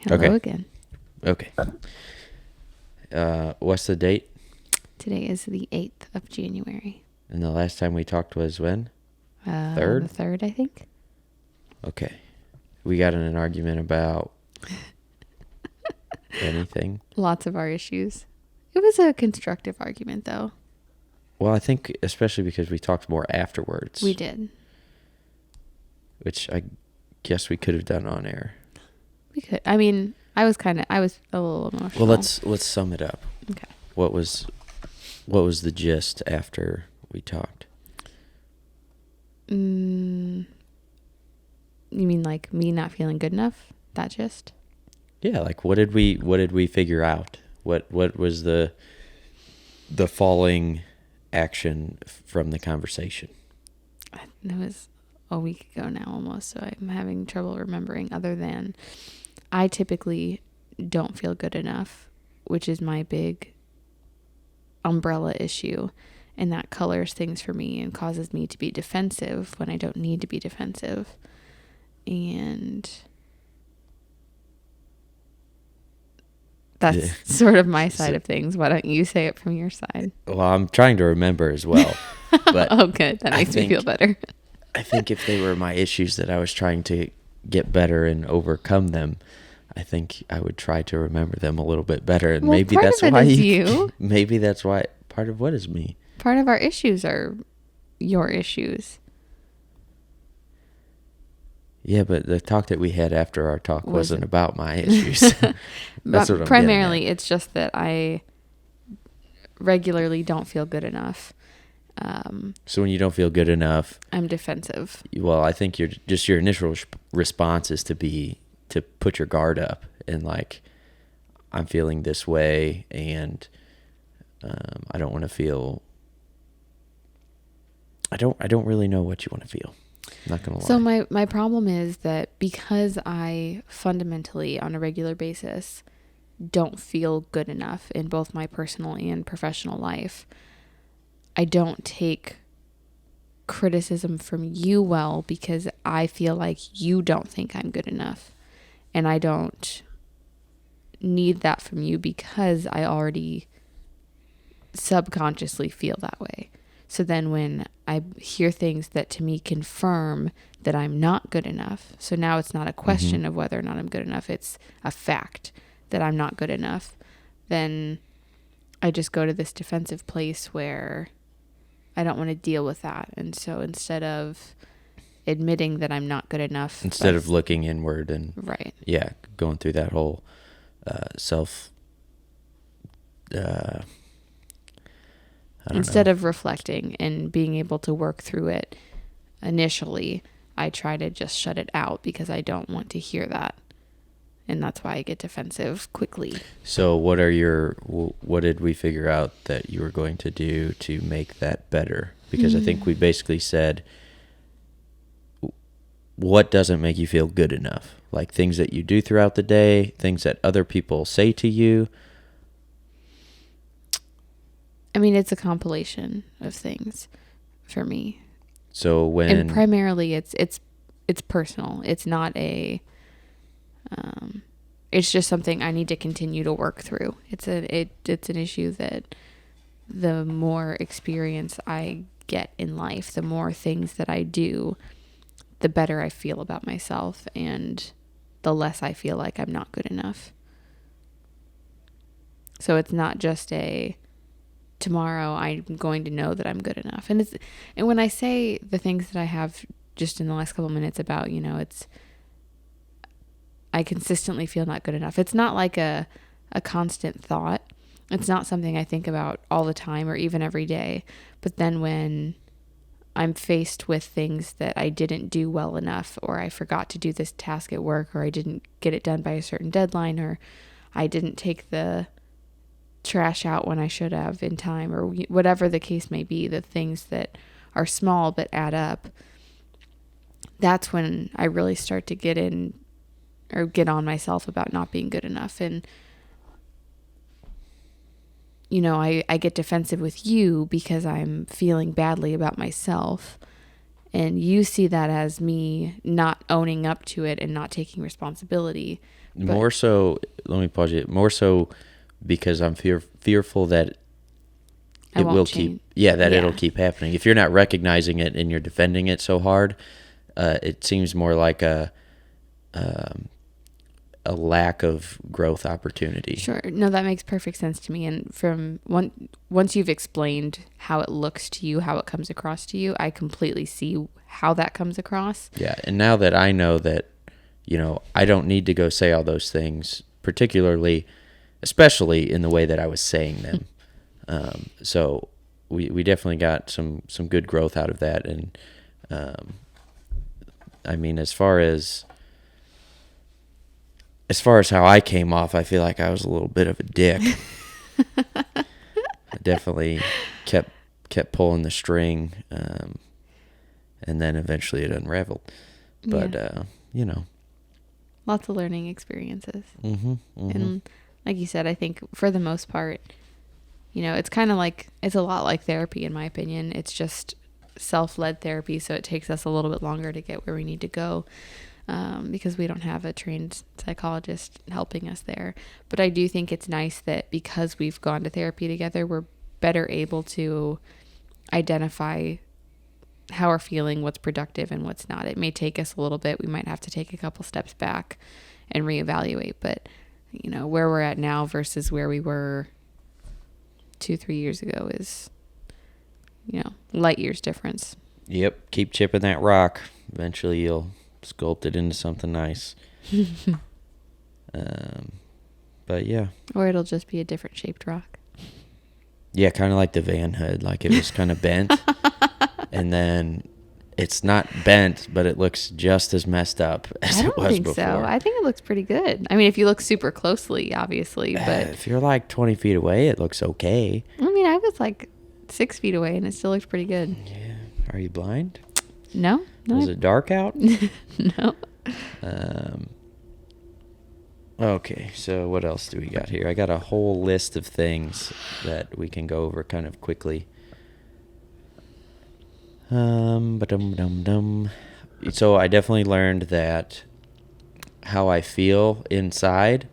Hello again. Okay. What's the date? Today is the 8th of January. And the last time we talked was when? The 3rd? 3rd, I think. Okay. We got in an argument about anything. Lots of our issues. It was a constructive argument, though. Well, I think especially because we talked more afterwards. We did. Which I guess we could have done on air. We could. I mean, I was a little emotional. Well, let's sum it up. Okay. What was the gist after we talked? You mean like me not feeling good enough? That gist? Yeah, like what did we figure out? What was the falling action from the conversation? It was a week ago now almost, so I'm having trouble remembering, other than I typically don't feel good enough, which is my big umbrella issue, and that colors things for me and causes me to be defensive when I don't need to be defensive. And that's sort of my side of things. Why don't you say it from your side? Well, I'm trying to remember as well. But oh, good. That makes me feel better. I think if they were my issues that I was trying to get better and overcome them, I think I would try to remember them a little bit better. And maybe that's why you. Maybe that's why part of what is me. Part of our issues are your issues. Yeah, but the talk that we had after our talk wasn't about my issues. That's what I'm primarily, it's just that I regularly don't feel good enough. So when you don't feel good enough, I'm defensive. Well, I think your initial response is to put your guard up and like, I'm feeling this way, and I don't want to feel. I don't really know what you want to feel. I'm not gonna lie. So my problem is that because I fundamentally, on a regular basis, don't feel good enough in both my personal and professional life, I don't take criticism from you well, because I feel like you don't think I'm good enough. And I don't need that from you because I already subconsciously feel that way. So then when I hear things that to me confirm that I'm not good enough, so now it's not a question of whether or not I'm good enough, it's a fact that I'm not good enough, then I just go to this defensive place where I don't want to deal with that. And so instead of admitting that I'm not good enough, instead of looking inward and right, going through that whole instead of reflecting and being able to work through it initially, I try to just shut it out because I don't want to hear that. And that's why I get defensive quickly. So what did we figure out that you were going to do to make that better? Because I think we basically said, what doesn't make you feel good enough? Like things that you do throughout the day, things that other people say to you. I mean, it's a compilation of things for me. So and primarily it's personal. It's not a, it's just something I need to continue to work through. It's an issue that the more experience I get in life, the more things that I do, the better I feel about myself, and the less I feel like I'm not good enough. So it's not just tomorrow I'm going to know that I'm good enough. And when I say the things that I have just in the last couple minutes about, I consistently feel not good enough. It's not like a constant thought. It's not something I think about all the time or even every day. But then when I'm faced with things that I didn't do well enough, or I forgot to do this task at work, or I didn't get it done by a certain deadline, or I didn't take the trash out when I should have in time, or whatever the case may be, the things that are small but add up, that's when I really start to get on myself about not being good enough. And I get defensive with you because I'm feeling badly about myself, and you see that as me not owning up to it and not taking responsibility. More so, let me pause you. More so because I'm fearful that it will keep, it'll keep happening. If you're not recognizing it and you're defending it so hard, it seems more like a lack of growth opportunity. Sure. No, that makes perfect sense to me. And once you've explained how it looks to you, how it comes across to you, I completely see how that comes across. Yeah. And now that I know that, I don't need to go say all those things, especially in the way that I was saying them. So we definitely got some good growth out of that. And, I mean, as far as how I came off, I feel like I was a little bit of a dick. I definitely kept pulling the string, and then eventually it unraveled. But, Lots of learning experiences. Mm-hmm. And like you said, I think for the most part, it's kind of like, it's a lot like therapy in my opinion. It's just self-led therapy, so it takes us a little bit longer to get where we need to go. Because we don't have a trained psychologist helping us there. But I do think it's nice that because we've gone to therapy together, we're better able to identify how we're feeling, what's productive and what's not. It may take us a little bit. We might have to take a couple steps back and reevaluate. But, where we're at now versus where we were 2-3 years ago is, light years difference. Yep. Keep chipping that rock. Eventually you'll sculpt it into something nice. But yeah. Or it'll just be a different shaped rock. Yeah, kind of like the van hood. Like it was kind of bent. And then it's not bent, but it looks just as messed up as it was before. So. I think it looks pretty good. I mean, if you look super closely, obviously. But if you're like 20 feet away, it looks okay. I mean, I was like 6 feet away and it still looked pretty good. Yeah. Are you blind? No. Is it dark out? No. Okay, so what else do we got here? I got a whole list of things that we can go over kind of quickly. So I definitely learned that how I feel inside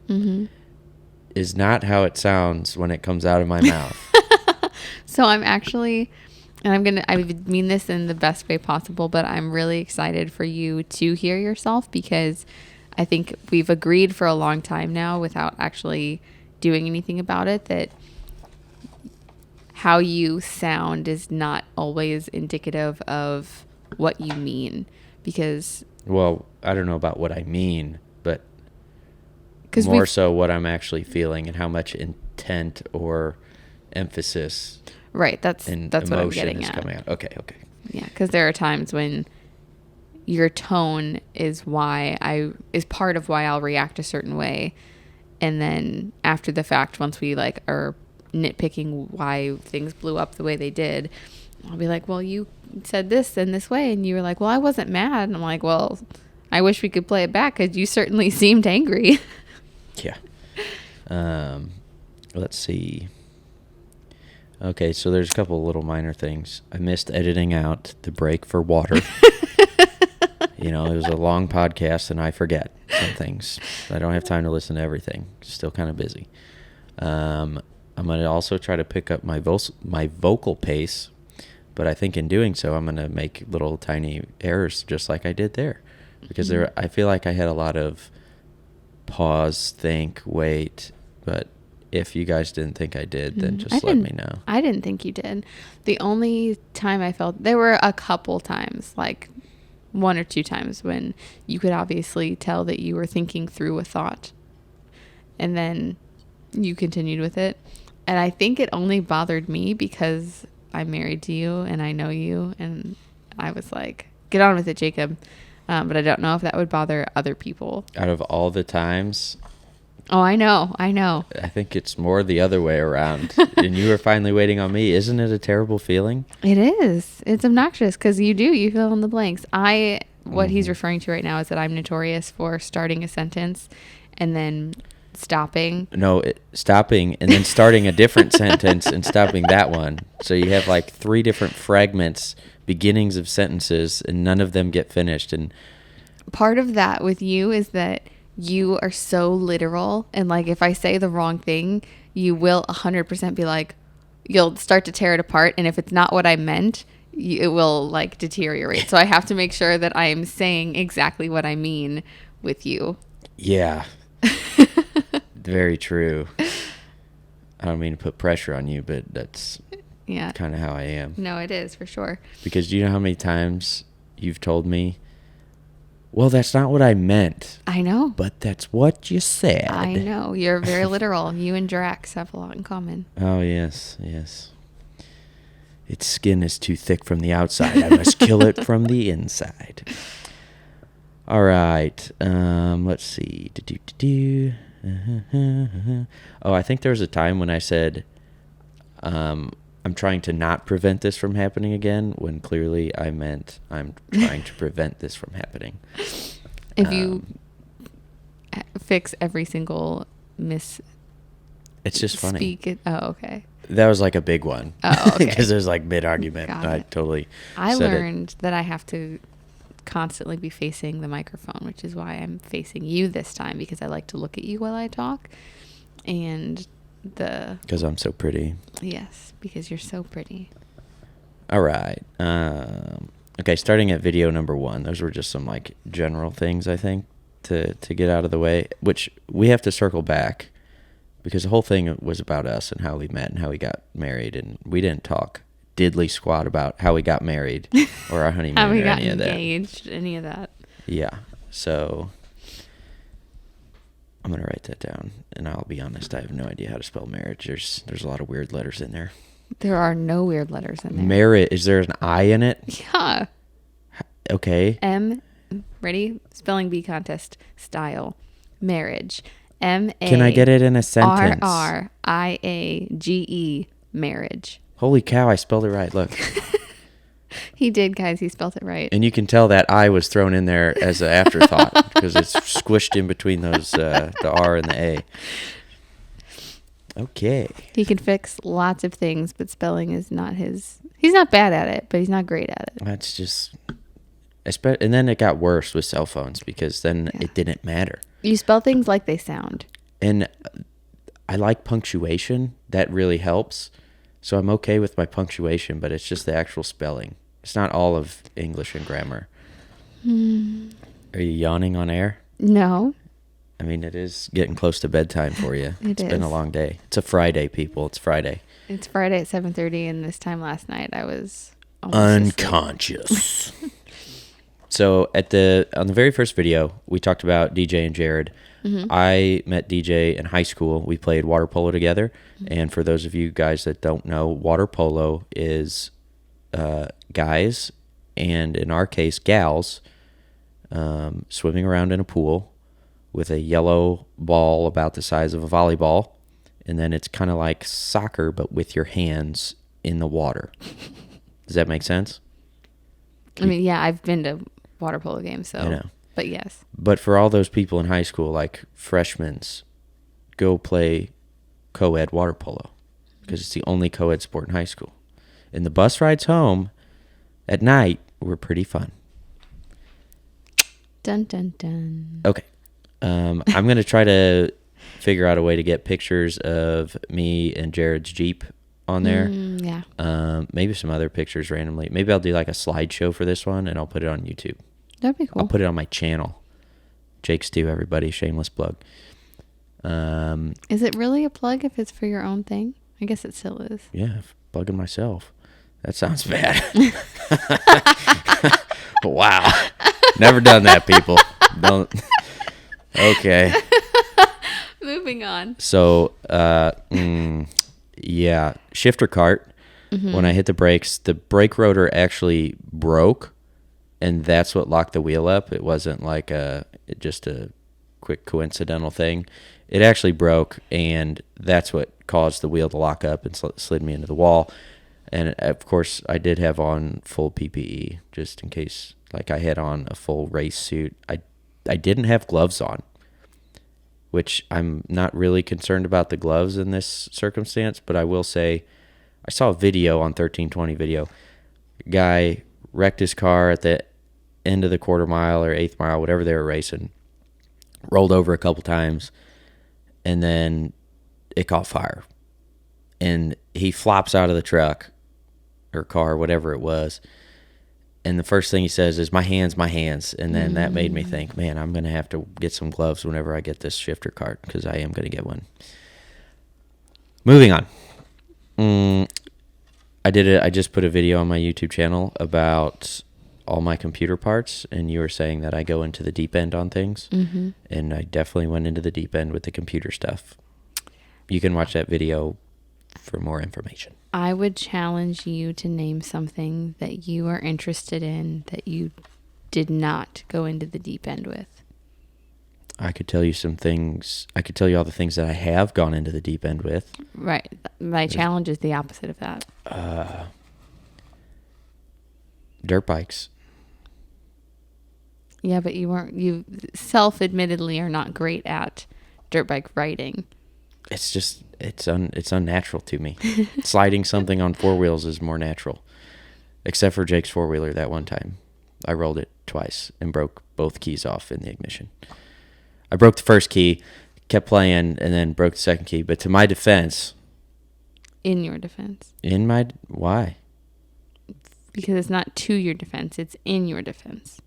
is not how it sounds when it comes out of my mouth. So I'm actually, and I mean this in the best way possible, but I'm really excited for you to hear yourself because I think we've agreed for a long time now without actually doing anything about it that how you sound is not always indicative of what you mean because... Well, I don't know about what I mean, but more so what I'm actually feeling and how much intent or emphasis... Right, that's what I'm getting at. Coming out. Okay. Yeah, because there are times when your tone is part of why I'll react a certain way, and then after the fact, once we are nitpicking why things blew up the way they did, I'll be like, well, you said this in this way, and you were like, well, I wasn't mad, and I'm like, well, I wish we could play it back because you certainly seemed angry. Yeah. Let's see. Okay, so there's a couple of little minor things. I missed editing out the break for water. It was a long podcast, and I forget some things. I don't have time to listen to everything. Still kind of busy. I'm going to also try to pick up my vocal pace, but I think in doing so, I'm going to make little tiny errors just like I did there. Because I feel like I had a lot of pause, think, wait, but... If you guys didn't think I did, then just let me know. I didn't think you did. The only time I felt... There were a couple times, like 1 or 2 times, when you could obviously tell that you were thinking through a thought. And then you continued with it. And I think it only bothered me because I'm married to you and I know you. And I was like, get on with it, Jacob. But I don't know if that would bother other people. Out of all the times... Oh, I know. I think it's more the other way around. And you were finally waiting on me. Isn't it a terrible feeling? It is. It's obnoxious because you fill in the blanks. What he's referring to right now is that I'm notorious for starting a sentence and then stopping. No, stopping and then starting a different sentence and stopping that one. So you have like 3 different fragments, beginnings of sentences, and none of them get finished. And part of that with you is that you are so literal. And like, if I say the wrong thing, you will 100% be like, you'll start to tear it apart. And if it's not what I meant, it will like deteriorate. So I have to make sure that I am saying exactly what I mean with you. Yeah. Very true. I don't mean to put pressure on you, but that's kind of how I am. No, it is for sure. Because do you know how many times you've told me, well, that's not what I meant. I know. But that's what you said. I know. You're very literal. You and Drax have a lot in common. Oh, yes, yes. Its skin is too thick from the outside. I must kill it from the inside. All right. Let's see. Oh, I think there was a time when I said, I'm trying to not prevent this from happening again, when clearly I meant I'm trying to prevent this from happening. If you fix every single it's just funny. Oh, okay. That was like a big one. Oh, okay. Because there's like mid-argument. I learned that I have to constantly be facing the microphone, which is why I'm facing you this time, because I like to look at you while I talk. And because I'm so pretty. Yes, because you're so pretty. All right. Okay, starting at video number 1. Those were just some like general things, I think, to get out of the way, which we have to circle back, because the whole thing was about us and how we met and how we got married, and we didn't talk diddly squat about how we got married or our honeymoon how we or got any engaged, of that. Any of that. Yeah. So I'm going to write that down, and I'll be honest, I have no idea how to spell marriage. There's a lot of weird letters in there. There are no weird letters in there. Merit, is there an I in it? Yeah. Okay. Ready? Spelling bee contest style. Marriage. M-A. Can I get it in a sentence? R-R-I-A-G-E. Marriage. Holy cow, I spelled it right. Look. He did, guys. He spelled it right. And you can tell that I was thrown in there as an afterthought because it's squished in between those, the R and the A. Okay. He can fix lots of things, but spelling is not his. He's not bad at it, but he's not great at it. That's just. And then it got worse with cell phones, because then it didn't matter. You spell things like they sound. And I like punctuation. That really helps. So I'm okay with my punctuation, but it's just the actual spelling. It's not all of English and grammar. Are you yawning on air? No. I mean, it is getting close to bedtime for you. It's is. Been a long day. It's a Friday, people. It's Friday. It's Friday at 7:30, and this time last night I was unconscious. So on the very first video, we talked about DJ and Jared. Mm-hmm. I met DJ in high school. We played water polo together. Mm-hmm. And for those of you guys that don't know, water polo is guys, and in our case, gals, swimming around in a pool with a yellow ball about the size of a volleyball. And then it's kind of like soccer, but with your hands in the water. Does that make sense? I mean, yeah, I've been to water polo games, so. I know. But yes. But for all those people in high school, like freshmen, go play co-ed water polo, because it's the only co-ed sport in high school. And the bus rides home at night were pretty fun. Dun, dun, dun. Okay. I'm going to try to figure out a way to get pictures of me and Jared's Jeep on there. Yeah. Maybe some other pictures randomly. Maybe I'll do like a slideshow for this one, and I'll put it on YouTube. That'd be cool. I'll put it on my channel. Jake Stew, everybody. Shameless plug. Is it really a plug if it's for your own thing? I guess it still is. Yeah, plugging myself. That sounds bad. Wow. Never done that, people. Don't. Okay. Moving on. So, yeah, shifter cart. Mm-hmm. When I hit the brakes, the brake rotor actually broke, and that's what locked the wheel up. It wasn't like just a quick coincidental thing. It actually broke, and that's what caused the wheel to lock up and slid me into the wall. And of course, I did have on full PPE just in case. Like, I had on a full race suit. I didn't have gloves on, which I'm not really concerned about the gloves in this circumstance, but I will say I saw a video on 1320 video. A guy wrecked his car at the end of the quarter mile or eighth mile, whatever they were racing. rolled over a couple times, and then it caught fire. And he flops out of the truck or car, whatever it was. And the first thing he says is, my hands. And then that made me think, man, I'm going to have to get some gloves whenever I get this shifter cart, because I am going to get one. Moving on. I just put a video on my YouTube channel about all my computer parts, and you were saying that I go into the deep end on things. Mm-hmm. And I definitely went into the deep end with the computer stuff. You can watch that video for more information. I would challenge you to name something that you are interested in that you did not go into the deep end with. I could tell you some things. I could tell you all the things that I have gone into the deep end with. Right. My challenge is the opposite of that. Dirt bikes. Yeah, but you self-admittedly are not great at dirt bike riding. It's just, it's unnatural to me. Sliding something on four wheels is more natural. Except for Jake's four-wheeler that one time. I rolled it twice and broke both keys off in the ignition. I broke the first key, kept playing, and then broke the second key. But to my defense... In your defense. Why? Because it's not to your defense, it's in your defense.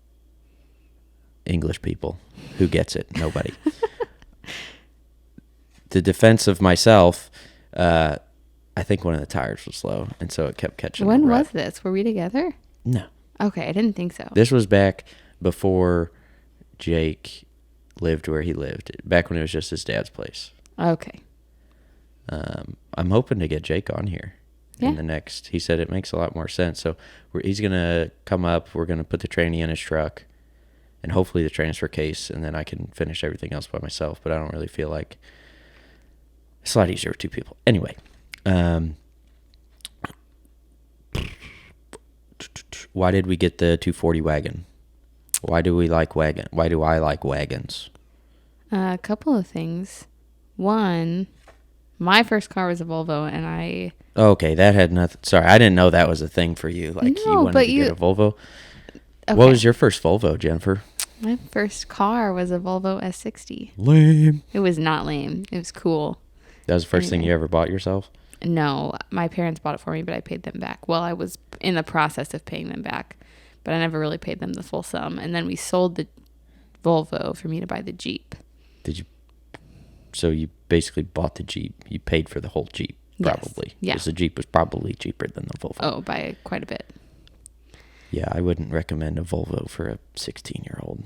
English people. Who gets it? Nobody. The defense of myself, I think one of the tires was low, and so it kept catching. When was this? Were we together? No. Okay, I didn't think so. This was back before Jake lived where he lived, back when it was just his dad's place. Okay. I'm hoping to get Jake on here in the next. He said it makes a lot more sense. So he's going to come up. We're going to put the tranny in his truck and hopefully the transfer case, and then I can finish everything else by myself. But I don't really feel like it's a lot easier with two people. Anyway, why did we get the 240 wagon? Why do I like wagons? A couple of things. One, my first car was a Volvo, and I... Okay, that had nothing... Sorry, I didn't know that was a thing for you. Like, no, you wanted to get a Volvo? Okay. What was your first Volvo, Jennifer? My first car was a Volvo S60. Lame. It was not lame. It was cool. That was the first thing you ever bought yourself? No, my parents bought it for me, but I paid them back. Well, I was in the process of paying them back, but I never really paid them the full sum. And then we sold the Volvo for me to buy the Jeep. Did you? So you basically bought the Jeep. You paid for the whole Jeep, probably. Yes. Yeah. Because the Jeep was probably cheaper than the Volvo. Oh, by quite a bit. Yeah, I wouldn't recommend a Volvo for a 16-year-old.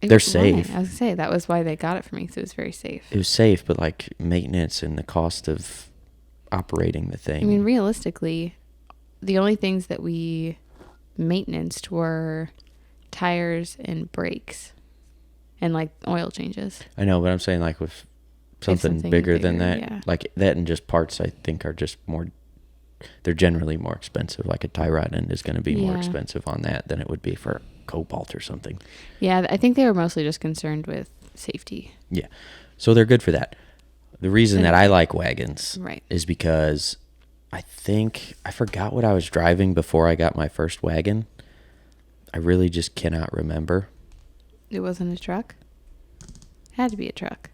They're safe. I was going to say, that was why they got it for me, so it was very safe. It was safe, but like maintenance and the cost of operating the thing. I mean, realistically, the only things that we maintenanced were tires and brakes and like oil changes. I know, but I'm saying like with something bigger than that, yeah. Like that and just parts I think are just more, they're generally more expensive. Like a tie rod end is going to be more expensive on that than it would be for Cobalt or something. Yeah, I think they were mostly just concerned with safety. Yeah, so they're good for that. The reason that I like wagons is because I forgot what I was driving before I got my first wagon. I really just cannot remember. It wasn't a truck? It had to be a truck.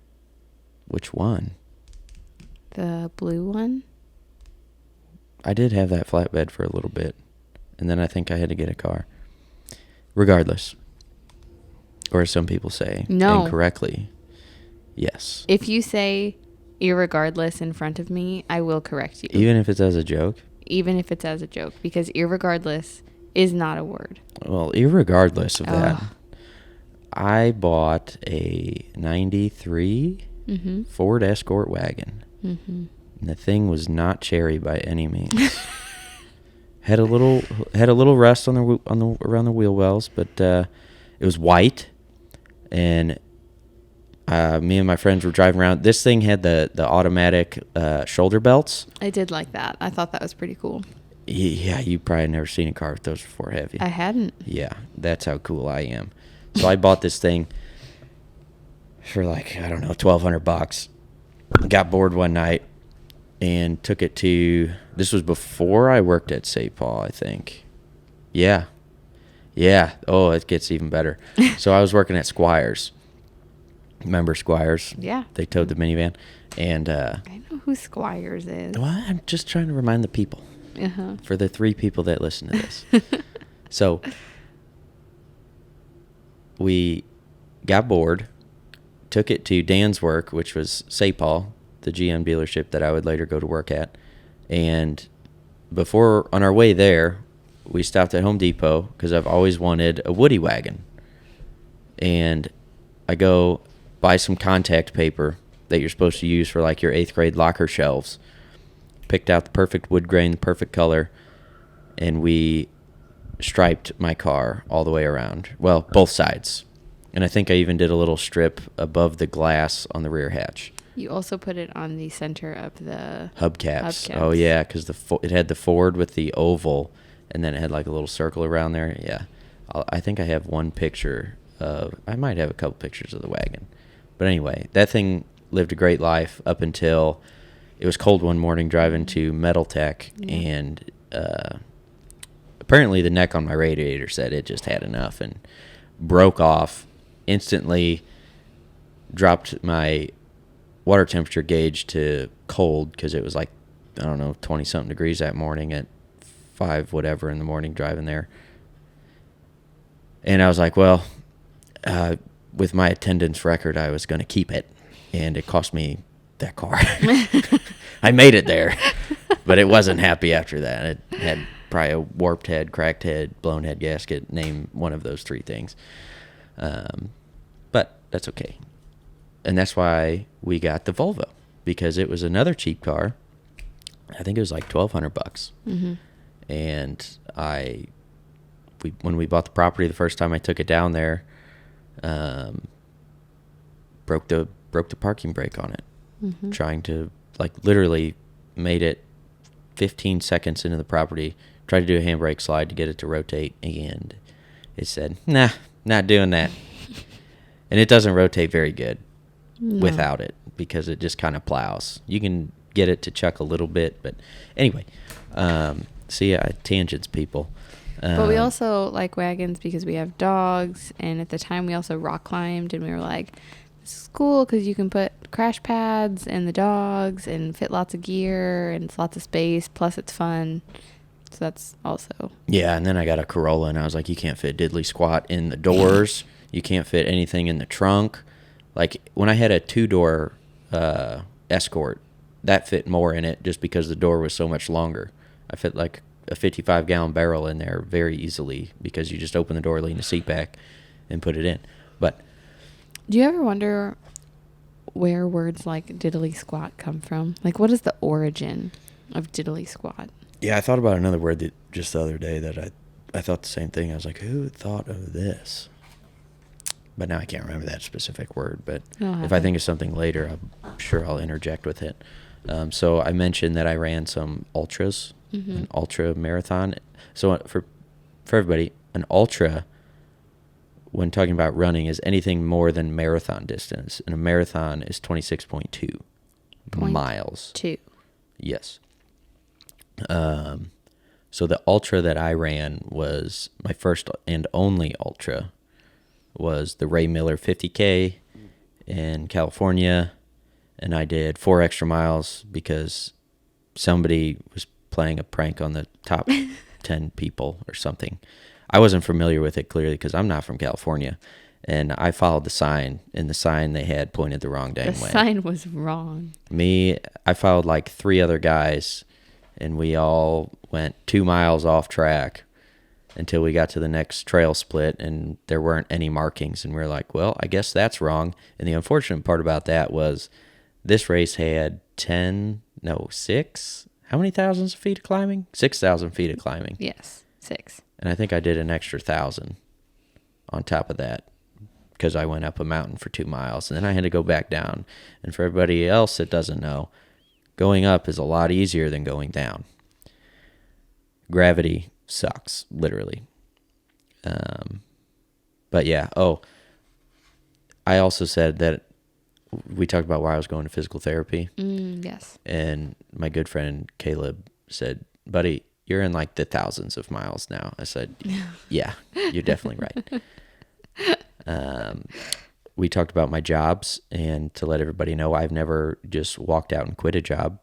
Which one? The blue one? I did have that flatbed for a little bit, and then I think I had to get a car. Regardless. Or as some people say, incorrectly, yes. If you say irregardless in front of me, I will correct you. Even if it's as a joke? Even if it's as a joke, because irregardless is not a word. Well, irregardless of that, I bought a 93 Ford Escort wagon. Mm-hmm. And the thing was not cherry by any means. had a little rust on the around the wheel wells, but it was white, and me and my friends were driving around. This thing had the automatic shoulder belts. I did like that. I thought that was pretty cool. Yeah, you probably never seen a car with those before, have you? I hadn't. Yeah, that's how cool I am. So I bought this thing for like, I don't know, $1,200. Got bored one night and took it to, this was before I worked at St. Paul, I think. Yeah. Oh, it gets even better. So I was working at Squire's. Remember Squires? Yeah. They towed the minivan. And I know who Squires is. well, I'm just trying to remind the people. Uh-huh. For the 3 people that listen to this. So we got bored, took it to Dan's work, which was St. Paul, the GM dealership that I would later go to work at. And on our way there, we stopped at Home Depot because I've always wanted a Woody wagon. And I go buy some contact paper that you're supposed to use for like your 8th grade locker shelves. Picked out the perfect wood grain, the perfect color, and we striped my car all the way around. Well, both sides. And I think I even did a little strip above the glass on the rear hatch. You also put it on the center of the hubcaps. Oh, yeah, because it had the Ford with the oval, and then it had like a little circle around there. Yeah. I think I have one picture I might have a couple pictures of the wagon. But anyway, that thing lived a great life up until it was cold one morning driving to Metal Tech, and apparently the neck on my radiator said it just had enough and broke off. Instantly dropped my water temperature gauge to cold because it was like, I don't know, 20-something degrees that morning at 5 whatever in the morning driving there. And I was like, well, with my attendance record, I was going to keep it, and it cost me that car. I made it there, but it wasn't happy after that. It had probably a warped head, cracked head, blown head gasket, name one of those 3 things. But that's okay. And that's why we got the Volvo, because it was another cheap car. I think it was like $1,200. Mm-hmm. And when we bought the property the first time I took it down there, broke the parking brake on it. Mm-hmm. Trying to, like, literally made it 15 seconds into the property, tried to do a handbrake slide to get it to rotate, and it said, nah, not doing that. And it doesn't rotate very good without it, because it just kind of plows. You can get it to chuck a little bit, but anyway, see, tangents, people. But we also like wagons because we have dogs, and at the time we also rock climbed, and we were like, this is cool because you can put crash pads in the dogs and fit lots of gear, and it's lots of space, plus it's fun. So that's also. Yeah, and then I got a Corolla, and I was like, you can't fit diddly squat in the doors. You can't fit anything in the trunk. Like, when I had a 2-door Escort, that fit more in it just because the door was so much longer. I fit like a 55-gallon barrel in there very easily because you just open the door, lean the seat back, and put it in. But do you ever wonder where words like diddly squat come from? Like, what is the origin of diddly squat? Yeah, I thought about another word that just the other day that I thought the same thing. I was like, who thought of this? But now I can't remember that specific word. But if I think of something later, I'm sure I'll interject with it. So I mentioned that I ran some ultras, an ultra marathon. So for everybody, an ultra, when talking about running, is anything more than marathon distance. And a marathon is 26.2 miles. 2. Yes. So the ultra that I ran was my first and only ultra. Was the Ray Miller 50K in California, and I did 4 extra miles because somebody was playing a prank on the top 10 people or something. I wasn't familiar with it clearly because I'm not from California, and I followed the sign, and the sign they had pointed the wrong dang way. The sign was wrong. I followed like 3 other guys, and we all went 2 miles off track until we got to the next trail split, and there weren't any markings. And we were like, well, I guess that's wrong. And the unfortunate part about that was this race had 6. How many thousands of feet of climbing? 6,000 feet of climbing. Yes, 6. And I think I did an extra 1,000 on top of that because I went up a mountain for 2 miles. And then I had to go back down. And for everybody else that doesn't know, going up is a lot easier than going down. Gravity sucks, literally. But yeah. I also said that we talked about why I was going to physical therapy. Yes. And my good friend Caleb said, buddy, you're in like the thousands of miles now. I said, yeah, you're definitely right. we talked about my jobs, and to let everybody know, I've never just walked out and quit a job.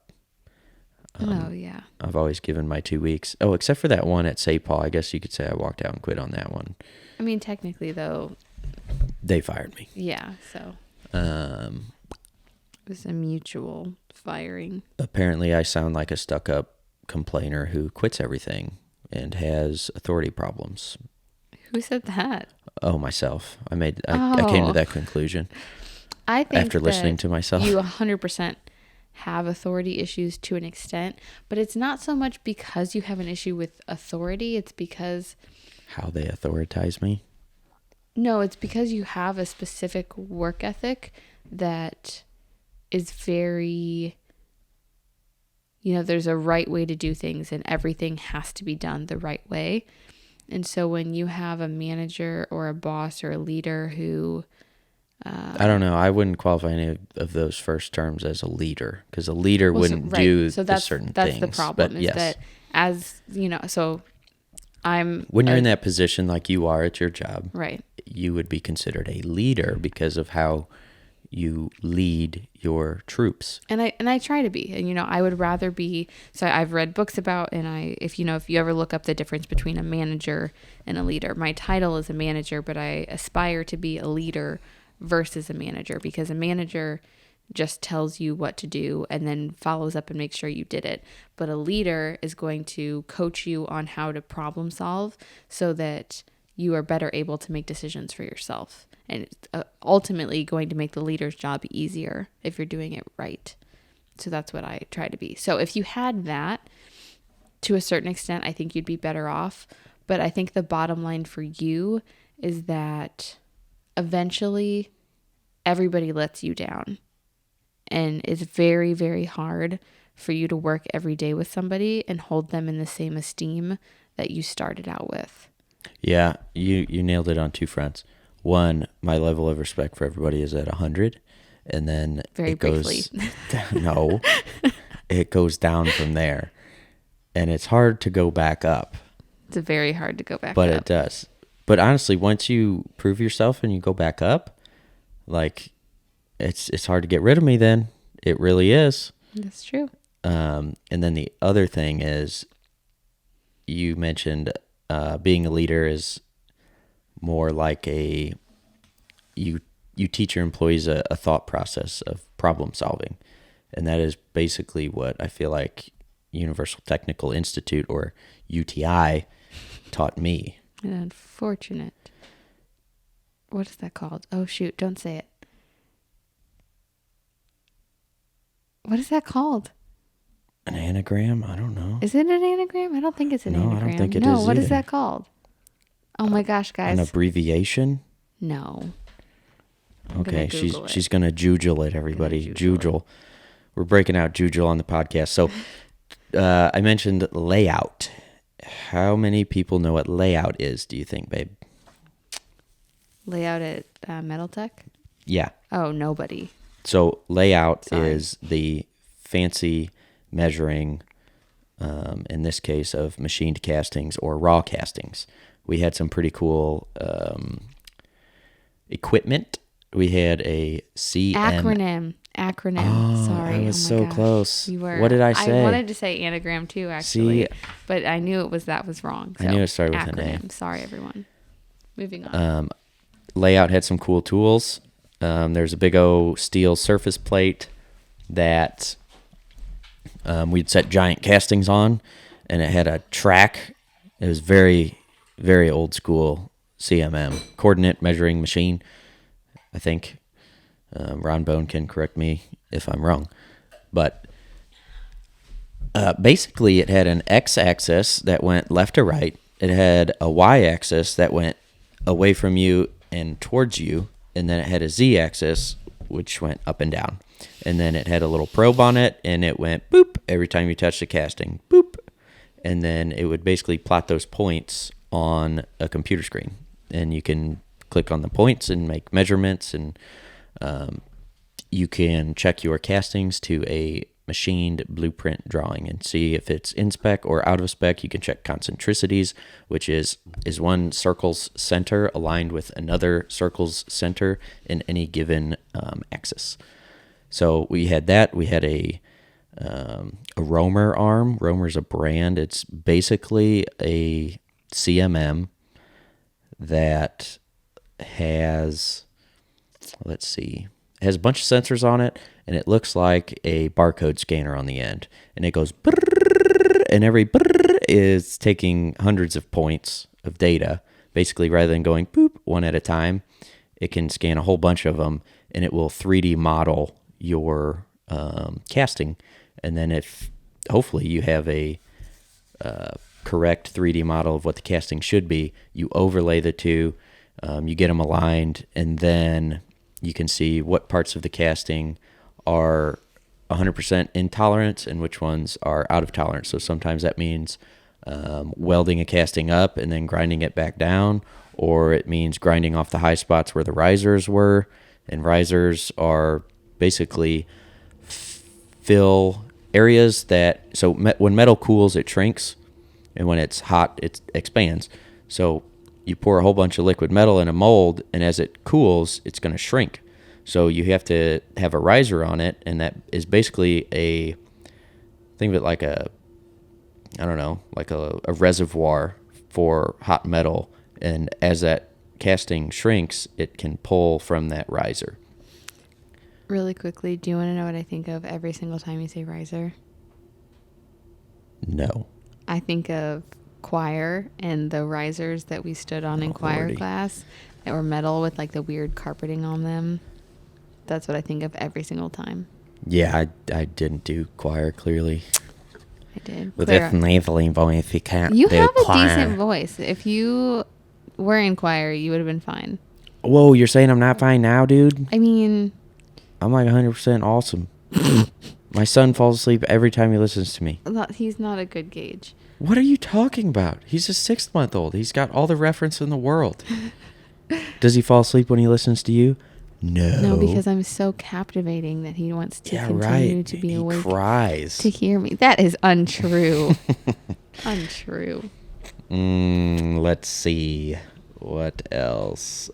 Yeah. I've always given my 2 weeks. Oh, except for that one at St. Paul. I guess you could say I walked out and quit on that one. I mean, technically, though. They fired me. Yeah, so. It was a mutual firing. Apparently, I sound like a stuck-up complainer who quits everything and has authority problems. Who said that? Oh, myself. I came to that conclusion. I think after listening to myself. You 100% have authority issues to an extent, but it's not so much because you have an issue with authority. It's because how they authoritize me. No, it's because you have a specific work ethic that is very, there's a right way to do things, and everything has to be done the right way. And so when you have a manager or a boss or a leader who... I don't know. I wouldn't qualify any of those first terms as a leader, because a leader wouldn't do certain things. That's the problem, that as, so I'm... When you're in that position like you are at your job, right, you would be considered a leader because of how you lead your troops. And I try to be, and I would rather be. So I've read books about, and if you ever look up the difference between a manager and a leader, my title is a manager, but I aspire to be a leader versus a manager, because a manager just tells you what to do and then follows up and makes sure you did it. But a leader is going to coach you on how to problem solve so that you are better able to make decisions for yourself. And it's ultimately going to make the leader's job easier if you're doing it right. So that's what I try to be. So if you had that, to a certain extent, I think you'd be better off. But I think the bottom line for you is that eventually everybody lets you down. And it's very, very hard for you to work every day with somebody and hold them in the same esteem that you started out with. Yeah, you nailed it on two fronts. One, my level of respect for everybody is at 100, and then it goes no, it goes down from there, and it's hard to go back up. It's very hard to go back but up. It does. But honestly, once you prove yourself and you go back up, like it's hard to get rid of me. Then it really is. That's true. And then the other thing is, you mentioned being a leader is more like you teach your employees a thought process of problem solving. And that is basically what I feel like Universal Technical Institute, or UTI, taught me. Unfortunate. What is that called? Oh, shoot. Don't say it. What is that called? An anagram? I don't know. Is it an anagram? I don't think it's an anagram. No, I don't think it is No, what either. Is that called? Oh my gosh, guys. An abbreviation? No. Okay, she's gonna jujule it, everybody. Jujule. We're breaking out jujule on the podcast. So I mentioned layout. How many people know what layout is, do you think, babe? Layout at Metal Tech? Yeah. Oh, nobody. So layout is the fancy measuring, in this case, of machined castings or raw castings. We had some pretty cool equipment. We had a CM... Acronym. Oh, Sorry. I was so gosh. close. You were. What did I say? I wanted to say anagram too, actually. But I knew that was wrong. So I knew it started with acronym. an A. Sorry, everyone. Moving on. Layout had some cool tools. There's a big old steel surface plate that we'd set giant castings on, and it had a track. It was very, very old school CMM, coordinate measuring machine, I think. Ron Bone can correct me if I'm wrong. But basically it had an X-axis that went left to right. It had a Y-axis that went away from you and towards you. And then it had a Z-axis, which went up and down. And then it had a little probe on it, and it went boop every time you touched the casting. Boop. And then it would basically plot those points on a computer screen. And you can click on the points and make measurements, and you can check your castings to a machined blueprint drawing and see if it's in spec or out of spec. You can check concentricities, which is one circle's center aligned with another circle's center in any given axis. So we had that. We had a Romer arm. Romer's a brand. It's basically a CMM that has, has a bunch of sensors on it, and it looks like a barcode scanner on the end. And it goes brrr, and every brrr is taking hundreds of points of data. Basically, rather than going boop one at a time, it can scan a whole bunch of them, and it will 3D model your casting. And then if hopefully you have a correct 3D model of what the casting should be, you overlay the two, you get them aligned, and then you can see what parts of the casting are 100% in tolerance and which ones are out of tolerance. So sometimes that means welding a casting up and then grinding it back down, or it means grinding off the high spots where the risers were. And risers are basically fill areas that, so when metal cools, it shrinks, and when it's hot, it expands. So you pour a whole bunch of liquid metal in a mold, and as it cools, it's going to shrink. So you have to have a riser on it, and that is basically think of it like a reservoir for hot metal. And as that casting shrinks, it can pull from that riser. Really quickly, do you want to know what I think of every single time you say riser? No. I think of choir and the risers that we stood on in choir class that were metal with like the weird carpeting on them. That's what I think of every single time. Yeah, I didn't do choir, clearly. I did. With that nasally voice, you can't You do have a choir. decent voice. If you were in choir, you would have been fine. Whoa, you're saying I'm not fine now, dude? I mean, I'm like 100% awesome. My son falls asleep every time he listens to me. he's not a good gauge. What are you talking about? He's a 6-month-old. He's got all the reference in the world. Does he fall asleep when he listens to you? No, because I'm so captivating that he wants to continue to be awake. He cries to hear me. That is untrue. Untrue. Let's see what else.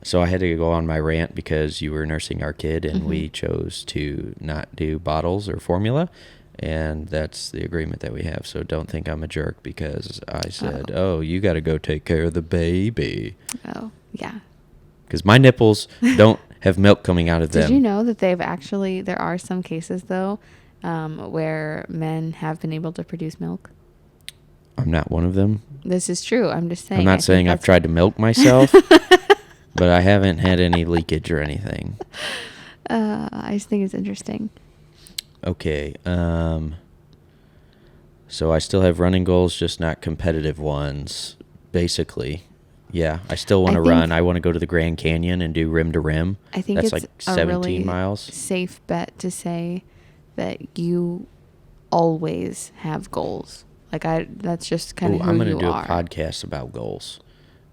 So I had to go on my rant because you were nursing our kid, and we chose to not do bottles or formula, and that's the agreement that we have. So don't think I'm a jerk because I said, "Oh, you got to go take care of the baby." Oh, yeah. Because my nipples don't have milk coming out of them. Did you know that there are some cases, though, where men have been able to produce milk? I'm not one of them. This is true. I'm just saying. I'm not saying I've tried to milk myself, but I haven't had any leakage or anything. I just think it's interesting. Okay. So I still have running goals, just not competitive ones, basically. Yeah, I still want to run. I want to go to the Grand Canyon and do rim to rim. I think that's it's like 17 a really miles. Safe bet to say that you always have goals. That's just kind of who you are. I'm going to do a podcast about goals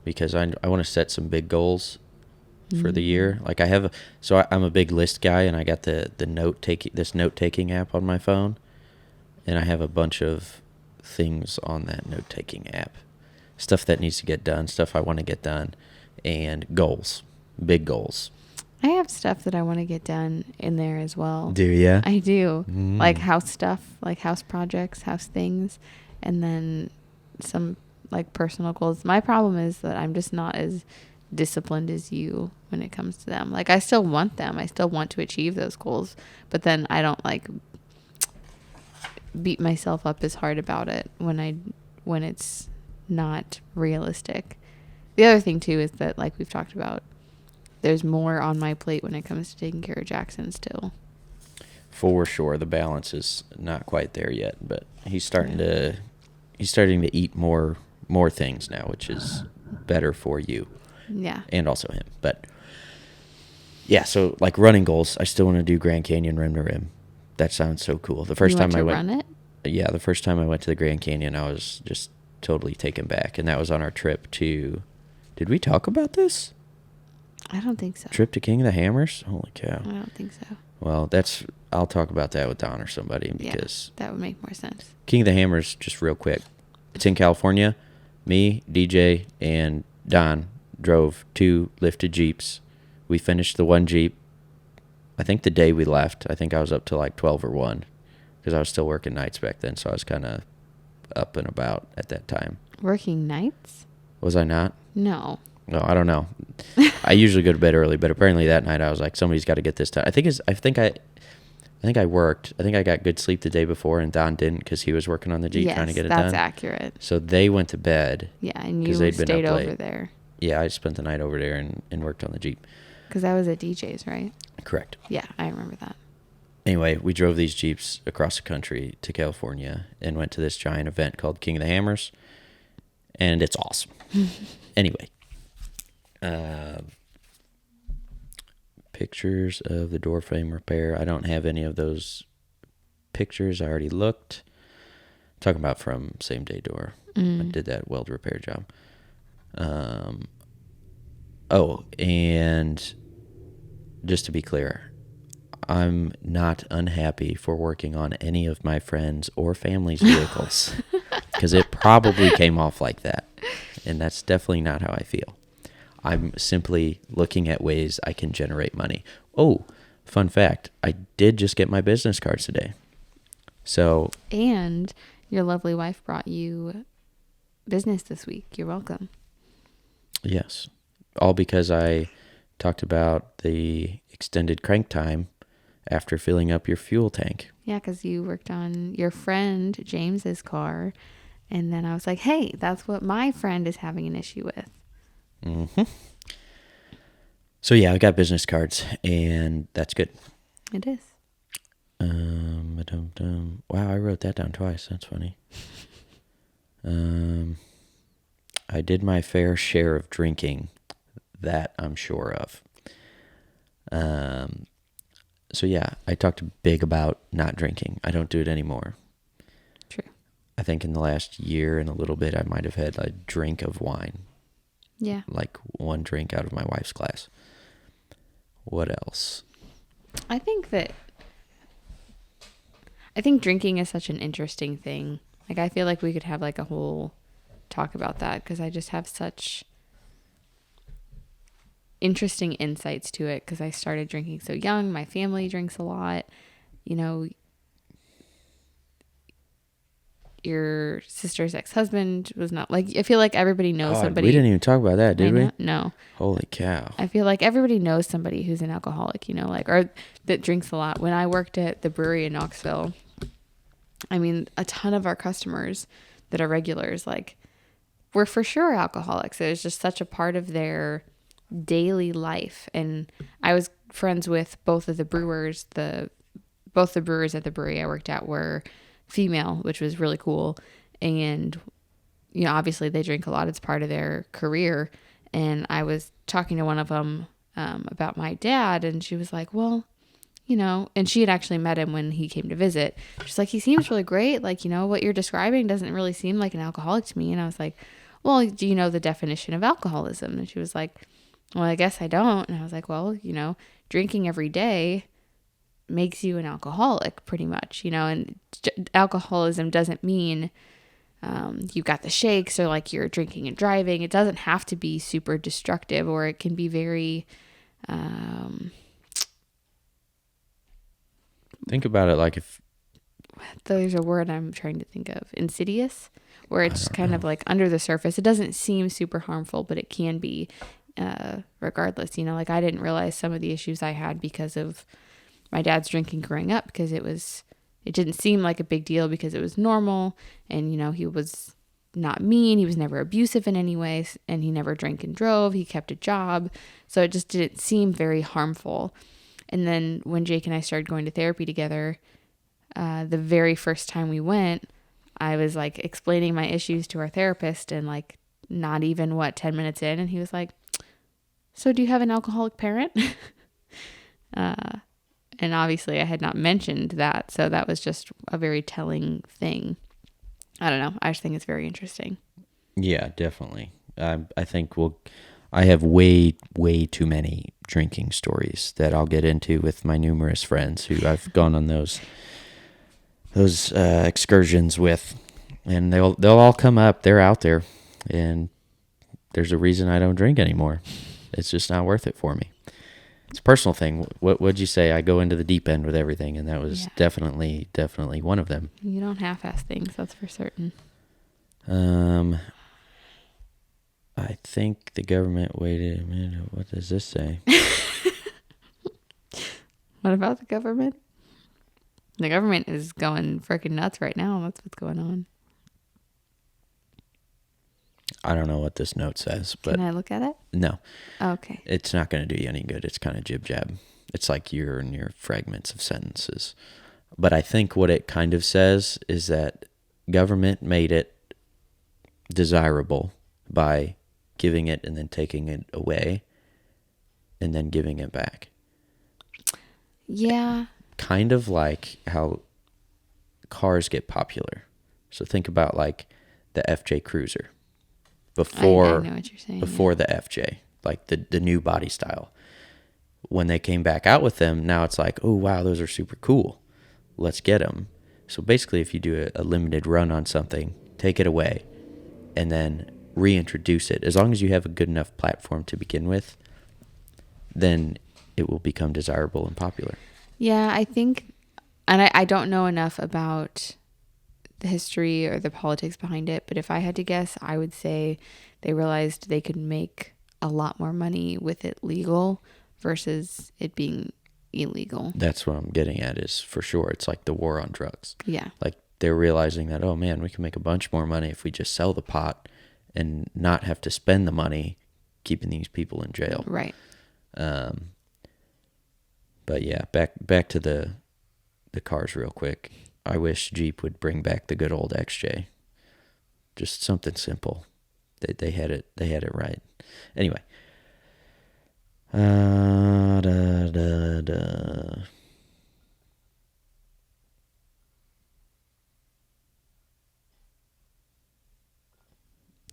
because I want to set some big goals for the year. Like I'm a big list guy, and I got the note taking app on my phone, and I have a bunch of things on that note taking app. Stuff that needs to get done, stuff I want to get done, and goals, big goals. I have stuff that I want to get done in there as well. Do you? I do. Like house stuff, like house projects, house things, and then some like personal goals. My problem is that I'm just not as disciplined as you when it comes to them. Like I still want them. I still want to achieve those goals, but then I don't like beat myself up as hard about it when it's not realistic. The other thing too is that, like we've talked about, there's more on my plate when it comes to taking care of Jackson still. For sure, the balance is not quite there yet, but he's starting to eat more things now, which is better for you. Yeah. And also him. But yeah, so like running goals, I still want to do Grand Canyon rim to rim. That sounds so cool. The first time I went, run it? Yeah, the first time I went to the Grand Canyon, I was just totally taken back, and that was on our trip to. Did we talk about this? I don't think so. Trip to King of the Hammers? Holy cow. I don't think so. Well, I'll talk about that with Don or somebody because... Yeah, that would make more sense. King of the Hammers, just real quick. It's in California. Me, DJ, and Don drove 2 lifted Jeeps. We finished the one Jeep, I think the day we left. I think I was up to like 12 or 1 because I was still working nights back then, so I was kind of up and about at that time. Working nights? Was I not? No. No, I don't know. I usually go to bed early, but apparently that night I was like, somebody's got to get this done. I think I worked. I think I got good sleep the day before, and Don didn't because he was working on the Jeep trying to get it done. Yes, that's accurate. So they went to bed. Yeah, and you stayed over there. Yeah, I spent the night over there and worked on the Jeep. Because I was at DJ's, right? Correct. Yeah, I remember that. Anyway, we drove these Jeeps across the country to California and went to this giant event called King of the Hammers, and it's awesome. Anyway. Pictures of the door frame repair. I don't have any of those pictures. I already looked. Talking about from Same Day Door. I did that weld repair job. And just to be clear, I'm not unhappy for working on any of my friends' or family's vehicles because it probably came off like that, and that's definitely not how I feel. I'm simply looking at ways I can generate money. Oh, fun fact, I did just get my business cards today. So, and your lovely wife brought you business this week. You're welcome. Yes. All because I talked about the extended crank time after filling up your fuel tank. Yeah, because you worked on your friend James's car, and then I was like, hey, that's what my friend is having an issue with. Mm-hmm. So yeah, I got business cards, and that's good. It is. Wow, I wrote that down twice. That's funny. I did my fair share of drinking. That I'm sure of. So yeah, I talked big about not drinking. I don't do it anymore. True. I think in the last year and a little bit, I might have had a drink of wine. Yeah. Like 1 drink out of my wife's glass. What else? I think drinking is such an interesting thing. Like, I feel like we could have like a whole talk about that because I just have such interesting insights to it because I started drinking so young. My family drinks a lot. You know, your sister's ex-husband was not like, I feel like everybody knows somebody. We didn't even talk about that, did we? No. Holy cow. I feel like everybody knows somebody who's an alcoholic, you know, like, or that drinks a lot. When I worked at the brewery in Knoxville, I mean, a ton of our customers that are regulars, like, were for sure alcoholics. It was just such a part of their daily life. And I was friends with both of the brewers. Both the brewers at the brewery I worked at were female, which was really cool. And, you know, obviously they drink a lot. It's part of their career. And I was talking to one of them about my dad, and she was like, well, you know, and she had actually met him when he came to visit. She's like, he seems really great. Like, you know, what you're describing doesn't really seem like an alcoholic to me. And I was like, well, do you know the definition of alcoholism? And she was like, well, I guess I don't. And I was like, well, you know, drinking every day makes you an alcoholic pretty much, you know, and alcoholism doesn't mean you got the shakes or like you're drinking and driving. It doesn't have to be super destructive, or it can be very, think about it like if there's a word I'm trying to think of, insidious, where it's kind of like under the surface. It doesn't seem super harmful, but it can be regardless, you know, like I didn't realize some of the issues I had because of my dad's drinking growing up, because it didn't seem like a big deal because it was normal. And, you know, he was not mean. He was never abusive in any way, and he never drank and drove. He kept a job. So it just didn't seem very harmful. And then when Jake and I started going to therapy together, the very first time we went, I was like explaining my issues to our therapist, and like not even 10 minutes in, and he was like, so do you have an alcoholic parent? And obviously I had not mentioned that. So that was just a very telling thing. I don't know. I just think it's very interesting. Yeah, definitely. I think I have way too many drinking stories that I'll get into with my numerous friends who I've gone on those excursions with, and they'll all come up. They're out there, and there's a reason I don't drink anymore. It's just not worth it for me. It's a personal thing. What'd you say? I go into the deep end with everything, and that was definitely one of them. You don't half-ass things, that's for certain. I think the government waited a minute. What does this say? What about the government? The government is going freaking nuts right now. That's what's going on. I don't know what this note says, but... Can I look at it? No. Oh, okay. It's not going to do you any good. It's kind of jib-jab. It's like you're in your fragments of sentences. But I think what it kind of says is that government made it desirable by giving it and then taking it away and then giving it back. Yeah. Kind of like how cars get popular. So think about like the FJ Cruiser. Before, I know what you're saying, before the FJ, like the new body style. When they came back out with them, now it's like, oh, wow, those are super cool. Let's get them. So basically, if you do a limited run on something, take it away, and then reintroduce it, as long as you have a good enough platform to begin with, then it will become desirable and popular. Yeah, I think, and I don't know enough about the history or the politics behind it, but if I had to guess, I would say they realized they could make a lot more money with it legal versus it being illegal. That's what I'm getting at, is for sure it's like the war on drugs. Yeah. Like they're realizing that, oh man, we can make a bunch more money if we just sell the pot and not have to spend the money keeping these people in jail. Right. But yeah, back to the cars real quick. I wish Jeep would bring back the good old XJ. Just something simple. They had it right. Anyway.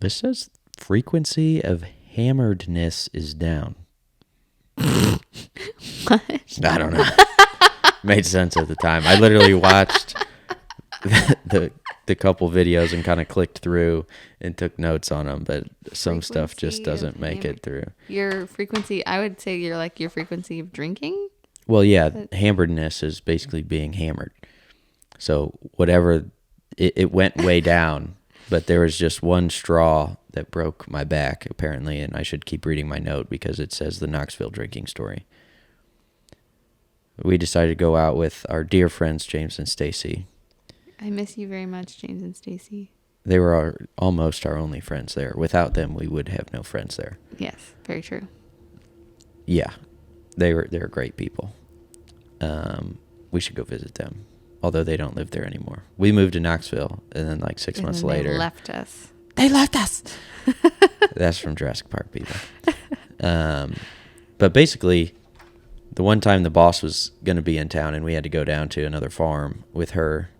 This says frequency of hammeredness is down. What? I don't know. Made sense at the time. I literally watched the couple videos and kind of clicked through and took notes on them, but some stuff just doesn't make it through. Your frequency, I would say you're like your frequency of drinking? Well, yeah, hammeredness is basically being hammered. So whatever, it went way down, but there was just one straw that broke my back, apparently, and I should keep reading my note because it says the Knoxville drinking story. We decided to go out with our dear friends, James and Stacy. I miss you very much, James and Stacy. They were almost our only friends there. Without them, we would have no friends there. Yes, very true. Yeah, they're great people. We should go visit them, although they don't live there anymore. We moved to Knoxville, and then like 6 months later, they left us. They left us. That's from Jurassic Park, people. But basically, the one time the boss was going to be in town, and we had to go down to another farm with her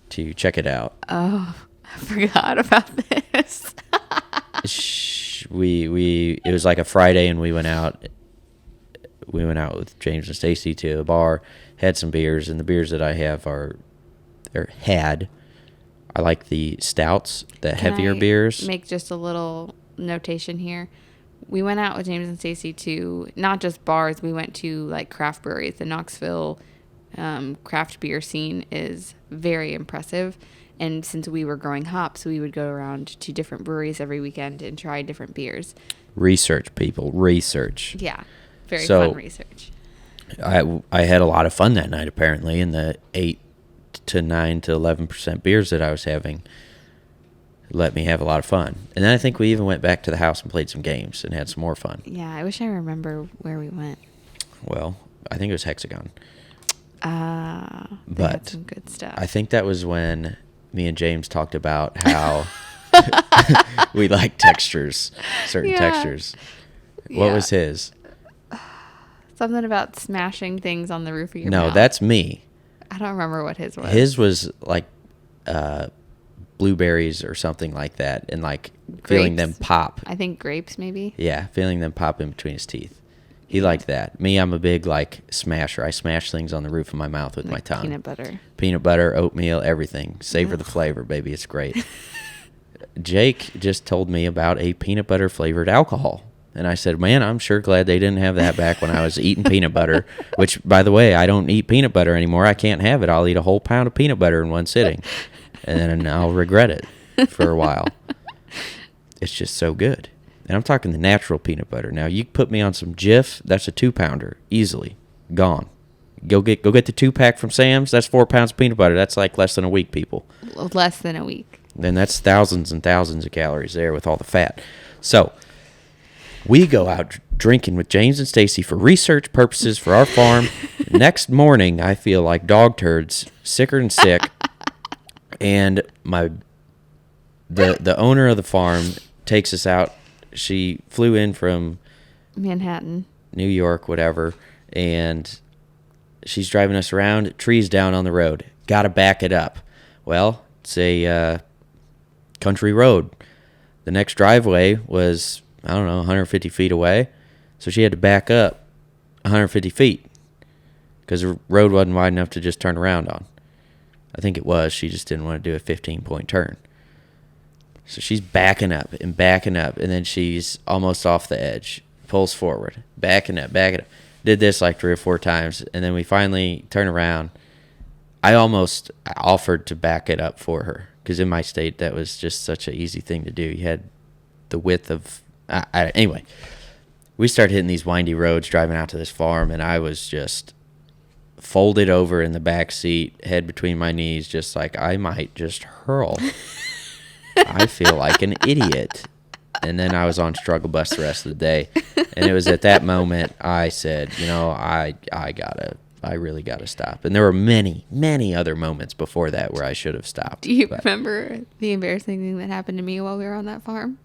to check it out. Oh, I forgot about this. It was like a Friday, and we went out with James and Stacy to a bar, had some beers, and the beers that I have I like the stouts, the heavier beers. Make just a little notation here. We went out with James and Stacy to not just bars. We went to like craft breweries. The Knoxville craft beer scene is very impressive. And since we were growing hops, we would go around to different breweries every weekend and try different beers. Research, people. Research. Yeah. Very fun research. I had a lot of fun that night, apparently, and the 8 to 9 to 11% beers that I was having let me have a lot of fun. And then I think we even went back to the house and played some games and had some more fun. Yeah, I wish I remember where we went. Well, I think it was Hexagon. They had some good stuff. I think that was when me and James talked about how we like textures, certain textures. What was his? Something about smashing things on the roof of your mouth. No, that's me. I don't remember what his was. His was like blueberries or something like that, and like feeling them pop. I think grapes maybe. Yeah, feeling them pop in between his teeth. He liked that. Me, I'm a big like smasher. I smash things on the roof of my mouth with my tongue. Peanut butter, oatmeal, everything. Savor the flavor, baby. It's great. Jake just told me about a peanut butter flavored alcohol. And I said, man, I'm sure glad they didn't have that back when I was eating peanut butter, which, by the way, I don't eat peanut butter anymore. I can't have it. I'll eat a whole pound of peanut butter in one sitting, and then I'll regret it for a while. It's just so good. And I'm talking the natural peanut butter. Now, you put me on some Jif, that's a 2-pounder, easily. Gone. Go get the 2-pack from Sam's. That's 4 pounds of peanut butter. That's like less than a week, people. Less than a week. Then that's thousands and thousands of calories there with all the fat. So we go out drinking with James and Stacy for research purposes for our farm. Next morning, I feel like dog turds, sicker than sick. And the owner of the farm takes us out. She flew in from Manhattan, New York, whatever, and she's driving us around. Trees down on the road. Got to back it up. Well, it's a country road. The next driveway was, I don't know, 150 feet away. So she had to back up 150 feet because the road wasn't wide enough to just turn around on. I think it was. She just didn't want to do a 15-point turn. So she's backing up, and then she's almost off the edge. Pulls forward, backing up. Did this like 3 or 4 times, and then we finally turn around. I offered to back it up for her because in my state, that was just such an easy thing to do. You had the width of... anyway, we started hitting these windy roads driving out to this farm, and I was just folded over in the back seat, head between my knees, just like I might just hurl. I feel like an idiot. And then I was on struggle bus the rest of the day. And it was at that moment I said, I really gotta stop. And there were many, many other moments before that where I should have stopped. Do you remember the embarrassing thing that happened to me while we were on that farm?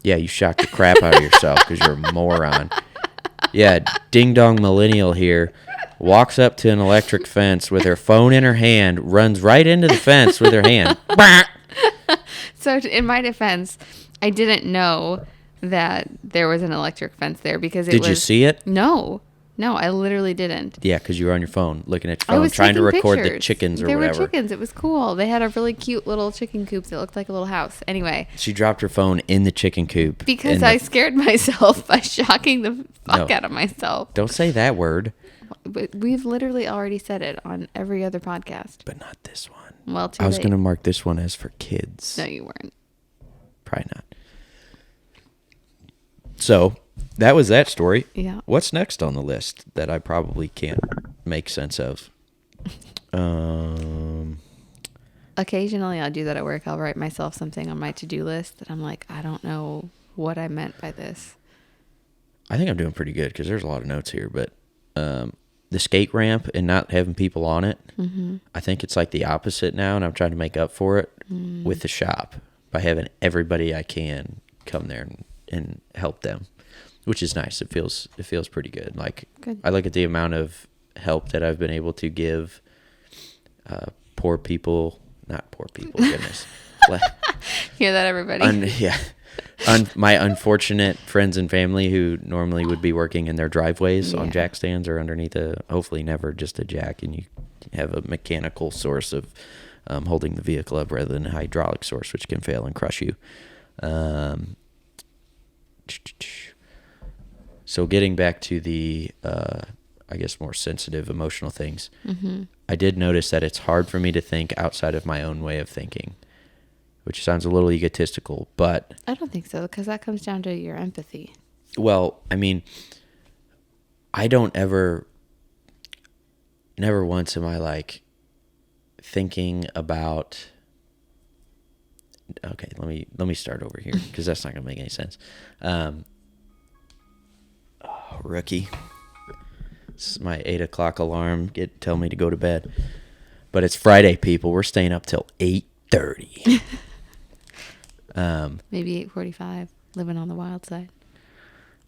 Yeah, you shocked the crap out of yourself because you're a moron. Yeah, ding-dong millennial here walks up to an electric fence with her phone in her hand, runs right into the fence with her hand. So in my defense, I didn't know that there was an electric fence there because Did you see it? No, I literally didn't. Yeah, because you were on your phone, looking at your phone, trying to record the chickens or whatever. There were chickens. It was cool. They had a really cute little chicken coop that looked like a little house. Anyway. She dropped her phone in the chicken coop. Because I scared myself by shocking the fuck out of myself. Don't say that word. But we've literally already said it on every other podcast. But not this one. Well, I was going to mark this one as for kids. No, you weren't. Probably not. So, that was that story. Yeah. What's next on the list that I probably can't make sense of? Occasionally, I'll do that at work. I'll write myself something on my to-do list that I'm like, I don't know what I meant by this. I think I'm doing pretty good because there's a lot of notes here, but the skate ramp and not having people on it, I think it's like the opposite now, and I'm trying to make up for it with the shop by having everybody I can come there and help them, which is nice. It feels pretty good. Good. I look at the amount of help that I've been able to give not poor people, goodness. Hear that, everybody? My unfortunate friends and family who normally would be working in their driveways on jack stands or underneath hopefully never just a jack, and you have a mechanical source of holding the vehicle up rather than a hydraulic source, which can fail and crush you. So getting back to the, I guess, more sensitive emotional things, I did notice that it's hard for me to think outside of my own way of thinking, which sounds a little egotistical, but... I don't think so, because that comes down to your empathy. Well, I mean, I don't never once am I like thinking about... Okay, let me start over here, because that's not going to make any sense. Rookie. This is my 8 o'clock alarm. Tell me to go to bed. But it's Friday, people. We're staying up till 8:30. Maybe 8:45. Living on the wild side.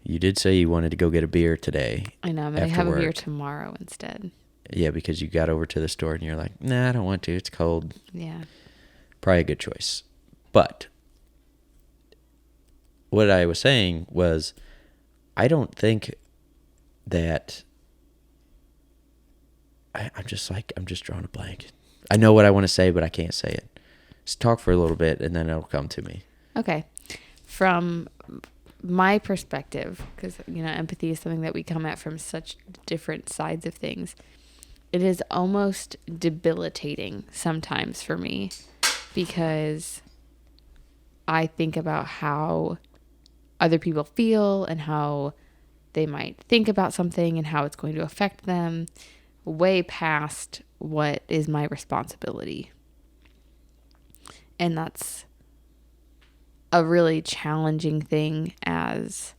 You did say you wanted to go get a beer today. I know. I'm going to have a beer tomorrow instead. Yeah, because you got over to the store and you're like, nah, I don't want to. It's cold. Yeah. probably a good choice. But what I was saying was, I don't think that I'm just drawing a blank. I know what I want to say, but I can't say it. Just talk for a little bit, and then it'll come to me. Okay. From my perspective, because, empathy is something that we come at from such different sides of things, it is almost debilitating sometimes for me, because I think about how other people feel and how they might think about something and how it's going to affect them way past what is my responsibility. And that's a really challenging thing as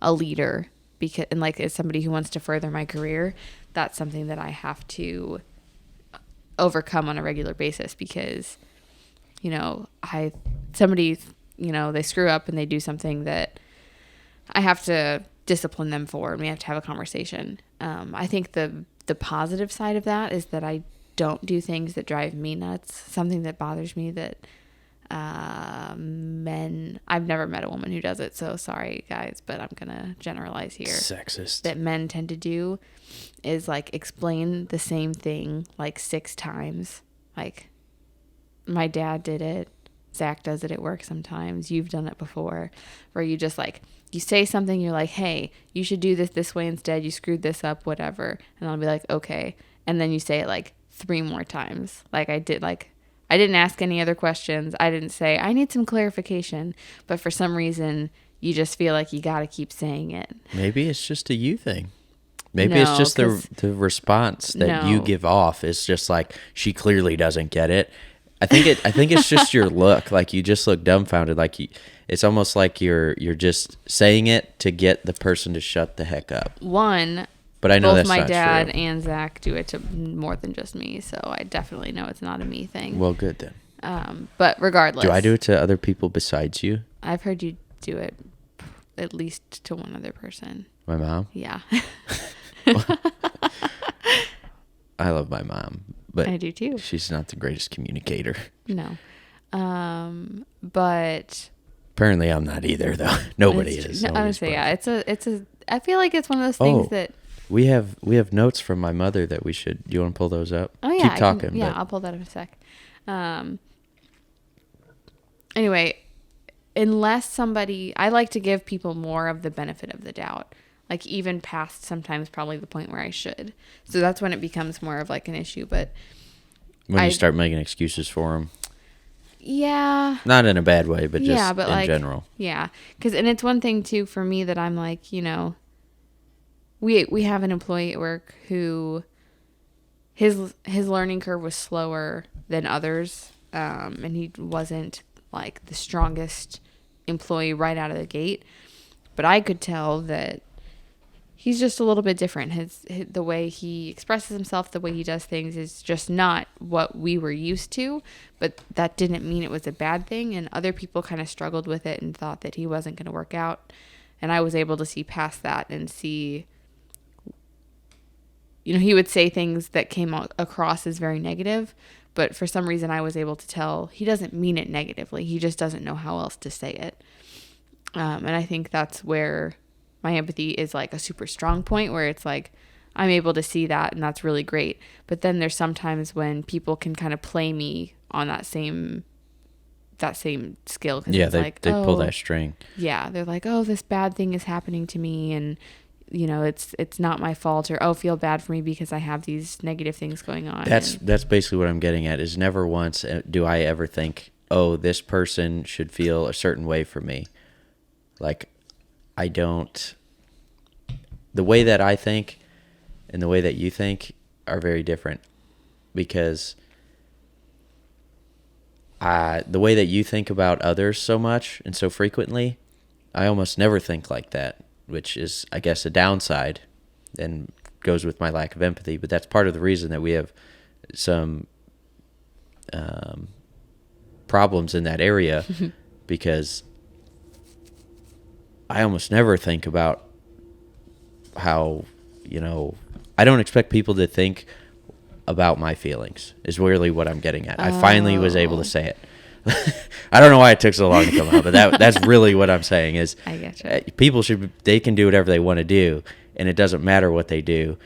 a leader, because, and like as somebody who wants to further my career, that's something that I have to overcome on a regular basis, because, somebody, they screw up and they do something that I have to discipline them for, and we have to have a conversation. I think the positive side of that is that I don't do things that drive me nuts. Something that bothers me that men, I've never met a woman who does it, so sorry guys, but I'm gonna generalize here. Sexist. That men tend to do is like explain the same thing like 6 times. Like, my dad did it, Zach does it at work sometimes, you've done it before, where you just like, you say something, you're like, hey, you should do this way instead, you screwed this up, whatever, and I'll be like, okay, and then you say it like 3 more times. Like I didn't ask any other questions. I didn't say, I need some clarification. But for some reason, you just feel like you got to keep saying it. Maybe it's just a you thing. Maybe it's just the response that you give off is just like, she clearly doesn't get it. I think it's just your look. Like, you just look dumbfounded. Like, it's almost like you're just saying it to get the person to shut the heck up. But I know both my dad true. And Zach do it to more than just me, so I definitely know it's not a me thing. Well, good then. But regardless, do I do it to other people besides you? I've heard you do it at least to one other person. My mom? Yeah. I love my mom, but I do too. She's not the greatest communicator. No. But apparently I'm not either, though. Nobody is. No, honestly, yeah. It's a. I feel like it's one of those things that. We have notes from my mother that we should. Do you want to pull those up? Oh yeah, keep talking. I'll pull that in a sec. Anyway, unless somebody, I like to give people more of the benefit of the doubt, like even past sometimes probably the point where I should. So that's when it becomes more of like an issue. But when you start making excuses for them. Yeah. Not in a bad way, but just in general. Yeah, and it's one thing too for me that I'm like, We have an employee at work who his learning curve was slower than others, and he wasn't like the strongest employee right out of the gate. But I could tell that he's just a little bit different. The way he expresses himself, the way he does things is just not what we were used to. But that didn't mean it was a bad thing. And other people kind of struggled with it and thought that he wasn't going to work out. And I was able to see past that and see. He would say things that came across as very negative, but for some reason I was able to tell he doesn't mean it negatively. He just doesn't know how else to say it. And I think that's where my empathy is like a super strong point, where it's like I'm able to see that, and that's really great. But then there's sometimes when people can kind of play me on that same skill. Yeah, they pull that string. Yeah, they're like, oh, this bad thing is happening to me, and it's not my fault, or feel bad for me because I have these negative things going on. That's basically what I'm getting at, is never once do I ever think, oh, this person should feel a certain way for me. Like, I don't. The way that I think and the way that you think are very different, because the way that you think about others so much and so frequently, I almost never think like that, which is, I guess, a downside and goes with my lack of empathy. But that's part of the reason that we have some problems in that area, because I almost never think about how, I don't expect people to think about my feelings, is really what I'm getting at. I finally was able to say it. I don't know why it took so long to come out, but that's really what I'm saying is I getcha. People they can do whatever they want to do, and it doesn't matter what they do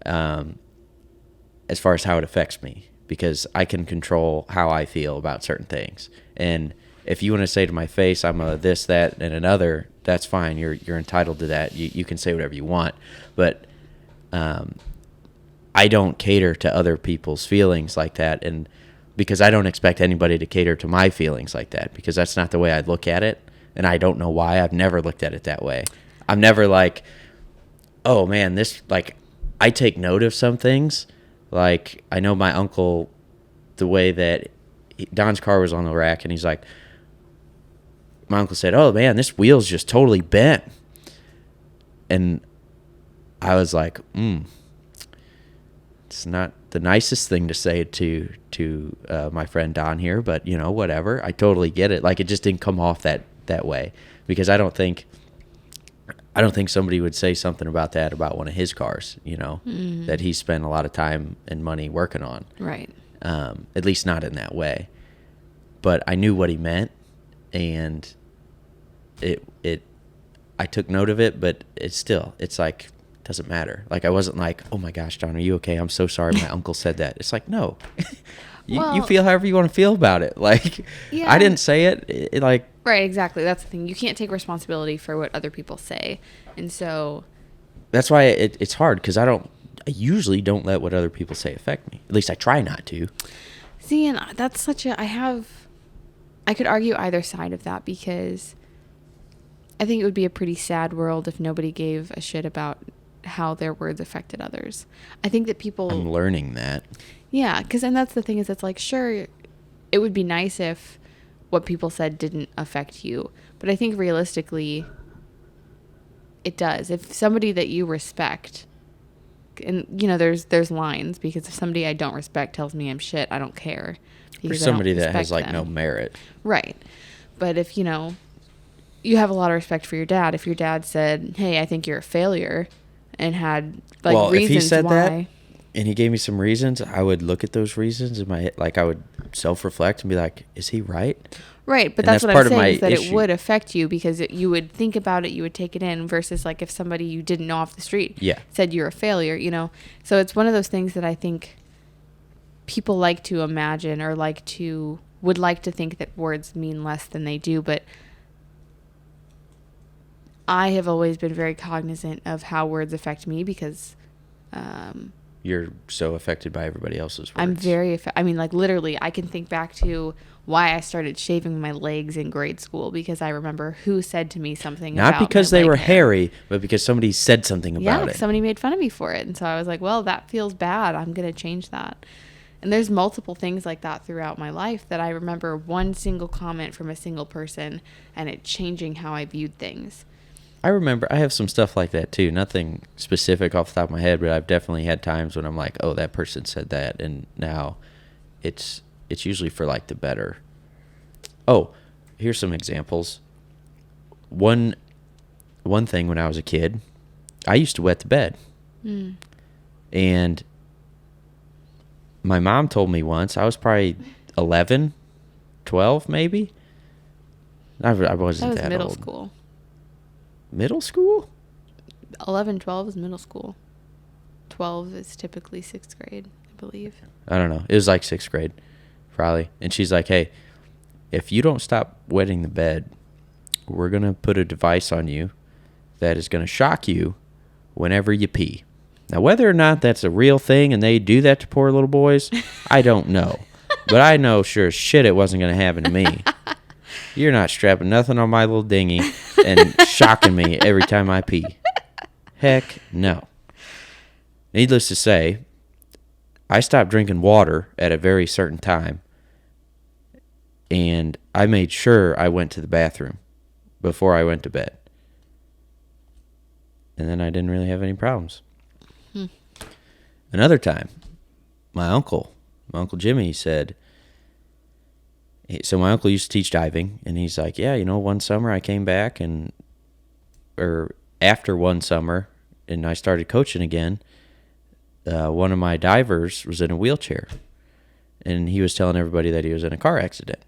as far as how it affects me, because I can control how I feel about certain things. And if you want to say to my face, I'm a this, that, and another, that's fine. You're entitled to that. You can say whatever you want. But I don't cater to other people's feelings like that, and because I don't expect anybody to cater to my feelings like that, because that's not the way I look at it, and I don't know why. I've never looked at it that way. I'm never like, oh man, this, like, I take note of some things. Like, I know my uncle, the way that Don's car was on the rack, and he's like, my uncle said, oh man, this wheel's just totally bent. And I was like, it's not the nicest thing to say to my friend Don here, but whatever. I totally get it. Like, it just didn't come off that way, because I don't think somebody would say something about that about one of his cars, that he spent a lot of time and money working on. Right. At least not in that way. But I knew what he meant, and I took note of it, but it's like, it doesn't matter. Like, I wasn't like, oh my gosh, Don, are you okay? I'm so sorry my uncle said that. It's like, no. You feel however you want to feel about it. Like, yeah. I didn't say it like. Right, exactly. That's the thing. You can't take responsibility for what other people say. And so. That's why it's hard, because I usually don't let what other people say affect me. At least I try not to. See, and that's I could argue either side of that, because I think it would be a pretty sad world if nobody gave a shit about how their words affected others. I think that people. I'm learning that. Yeah, and that's the thing, is it's like, sure, it would be nice if what people said didn't affect you. But I think realistically, it does. If somebody that you respect, and there's lines, because if somebody I don't respect tells me I'm shit, I don't care. Or somebody that has like no merit. Right. But if, you have a lot of respect for your dad. If your dad said, hey, I think you're a failure, and had reasons if he said why. That, and he gave me some reasons, I would look at those reasons in my head, like I would self-reflect and be like, is he right? Right, but that's what I'm saying, is that it would affect you, because you would think about it, you would take it in, versus like if somebody you didn't know off the street said you're a failure, So it's one of those things that I think people like to imagine, or would like to think that words mean less than they do, but I have always been very cognizant of how words affect me, because you're so affected by everybody else's words. I'm very literally, I can think back to why I started shaving my legs in grade school, because I remember who said to me something not about because they were hairy, but because somebody said something about it. Somebody made fun of me for it, and so I was like, well, that feels bad, I'm going to change that. And there's multiple things like that throughout my life, that I remember one single comment from a single person and it changing how I viewed things. I remember I have some stuff like that too. Nothing specific off the top of my head, but I've definitely had times when I'm like, oh, that person said that, and now it's usually for like the better. Oh, here's some examples. One thing, when I was a kid, I used to wet the bed. And my mom told me once, I was probably 11, 12 maybe. I wasn't that old. Middle school. Middle school? 11, 12 is middle school. 12 is typically 6th grade, I believe. I don't know. It was like 6th grade, probably. And she's like, hey, if you don't stop wetting the bed, we're going to put a device on you that is going to shock you whenever you pee. Now, whether or not that's a real thing and they do that to poor little boys, I don't know. But I know sure as shit it wasn't going to happen to me. You're not strapping nothing on my little dinghy and shocking me every time I pee. Heck no. Needless to say, I stopped drinking water at a very certain time, and I made sure I went to the bathroom before I went to bed. And then I didn't really have any problems. Another time, my uncle Jimmy said, so my uncle used to teach diving, and he's like, yeah, one summer I came back, or after one summer, and I started coaching again, one of my divers was in a wheelchair, and he was telling everybody that he was in a car accident.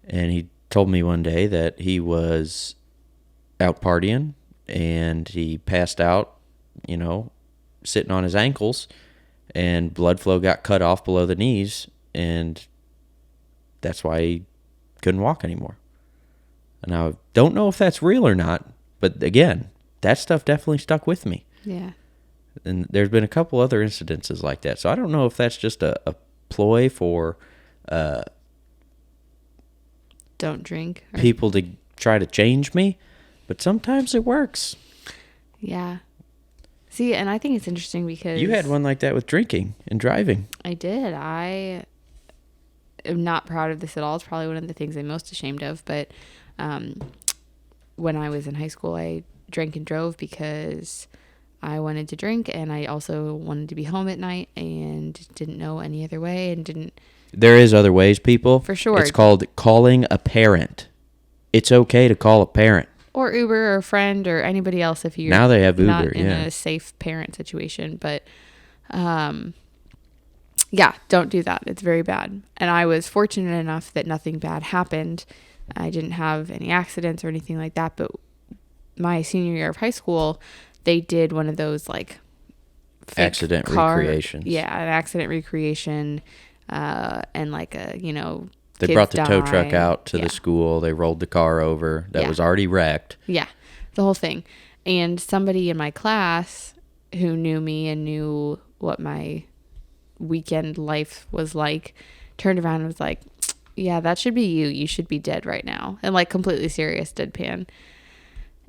And he told me one day that he was out partying and he passed out, sitting on his ankles, and blood flow got cut off below the knees, and that's why he couldn't walk anymore. And I don't know if that's real or not, but again, that stuff definitely stuck with me. Yeah. And there's been a couple other incidences like that. So I don't know if that's just a ploy for don't drink. People to try to change me, but sometimes it works. Yeah. See, and I think it's interesting because... You had one like that with drinking and driving. I did. I am not proud of this at all. It's probably one of the things I'm most ashamed of, but when I was in high school, I drank and drove because I wanted to drink, and I also wanted to be home at night and didn't know any other way and didn't... There is other ways, people. For sure. It's called calling a parent. It's okay to call a parent. Or Uber or a friend or anybody else if you're now they have Uber, not in a safe parent situation. But, yeah, don't do that. It's very bad. And I was fortunate enough that nothing bad happened. I didn't have any accidents or anything like that. But my senior year of high school, they did one of those, like, accident recreations. Yeah, an accident recreation. And like they brought the tow truck out to the school. They rolled the car over that was already wrecked. Yeah, the whole thing. And somebody in my class who knew me and knew what my weekend life was like turned around and was like, yeah, that should be you. You should be dead right now. And like completely serious, deadpan.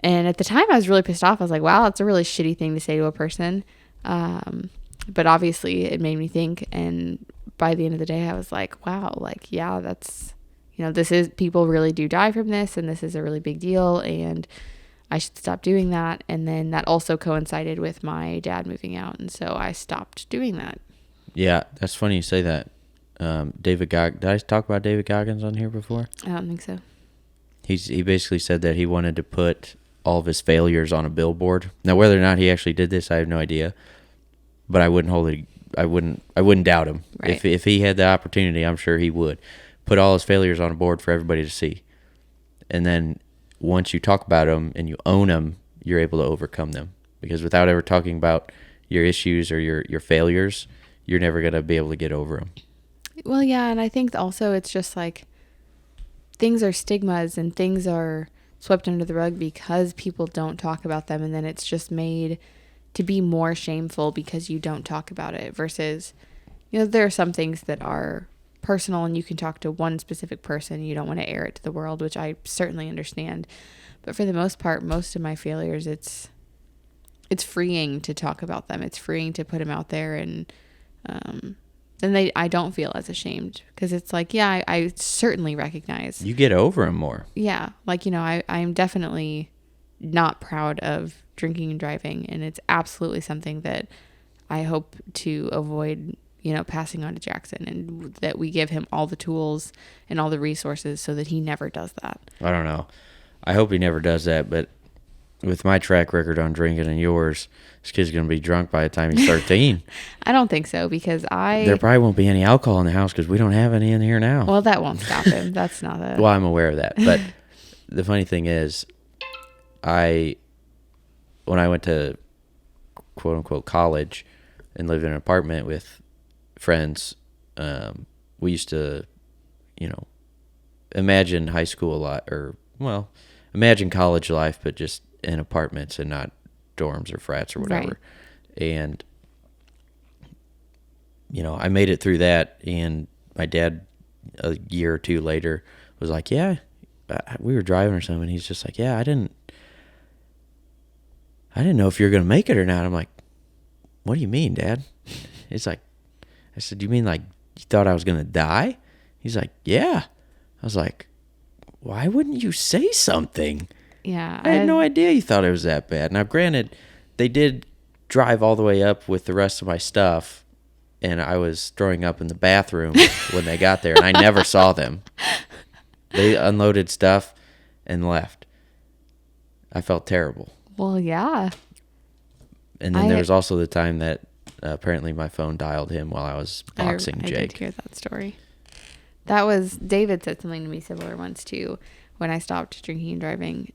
And at the time I was really pissed off. I was like, wow, that's a really shitty thing to say to a person. But obviously it made me think, and by the end of the day I was like, wow, like, yeah, that's, this is, people really do die from this, and this is a really big deal, and I should stop doing that. And then that also coincided with my dad moving out, and so I stopped doing that. Yeah, that's funny you say that. Did I talk about David Goggins on here before? I don't think so. He basically said that he wanted to put all of his failures on a billboard. Now, whether or not he actually did this, I have no idea. But I wouldn't hold it. I wouldn't doubt him. Right. If he had the opportunity, I'm sure he would put all his failures on a board for everybody to see. And then once you talk about them and you own them, you're able to overcome them. Because without ever talking about your issues or your failures, you're never going to be able to get over them. Well, yeah, and I think also it's just like things are stigmas and things are swept under the rug because people don't talk about them, and then it's just made to be more shameful because you don't talk about it versus, there are some things that are personal and you can talk to one specific person. You don't want to air it to the world, which I certainly understand. But for the most part, most of my failures, it's freeing to talk about them. It's freeing to put them out there, and then I don't feel as ashamed because it's like, yeah, I certainly recognize. You get over them more. Yeah. Like, I'm definitely not proud of drinking and driving, and it's absolutely something that I hope to avoid, passing on to Jackson, and that we give him all the tools and all the resources so that he never does that. I don't know. I hope he never does that, but with my track record on drinking and yours, this kid's going to be drunk by the time he's 13. I don't think so, because there probably won't be any alcohol in the house because we don't have any in here now. Well, that won't stop him. That's not a... Well, I'm aware of that, but the funny thing is, when I went to quote unquote college and lived in an apartment with friends, we used to, imagine high school a lot, imagine college life, but just in apartments and not dorms or frats or whatever. Right. And, I made it through that, and my dad a year or two later was like, yeah, we were driving or something. And he's just like, yeah, I didn't know if you're going to make it or not. I'm like, what do you mean, Dad? It's like, I said, you mean like you thought I was going to die? He's like, yeah. I was like, why wouldn't you say something? Yeah. I had no idea you thought it was that bad. Now, granted, they did drive all the way up with the rest of my stuff, and I was throwing up in the bathroom when they got there, and I never saw them. They unloaded stuff and left. I felt terrible. Well, yeah. And then there was also the time that apparently my phone dialed him while I was boxing Jake. I did hear that story. David said something to me similar once too. When I stopped drinking and driving,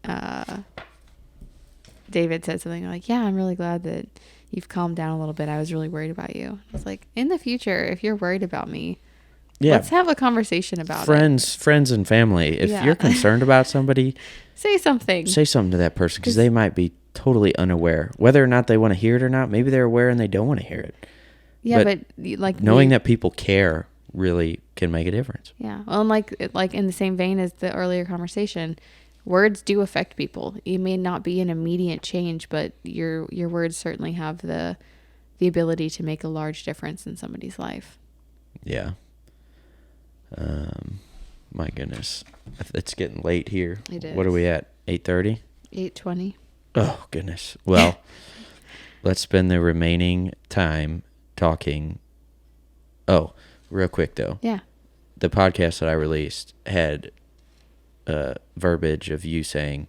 David said something like, yeah, I'm really glad that you've calmed down a little bit. I was really worried about you. I was like, in the future, if you're worried about me, let's have a conversation about it. Friends and family. If you're concerned about somebody, say something. Say something to that person, because they might be totally unaware. Whether or not they want to hear it or not, maybe they're aware and they don't want to hear it. Yeah, but like knowing that people care really can make a difference. Yeah. Well, and like in the same vein as the earlier conversation, words do affect people. It may not be an immediate change, but your words certainly have the ability to make a large difference in somebody's life. Yeah. My goodness. It's getting late here. It is. What are we at? 8:30? 8:20. Oh, goodness. Well, let's spend the remaining time talking. Oh, real quick, though. Yeah. The podcast that I released had verbiage of you saying,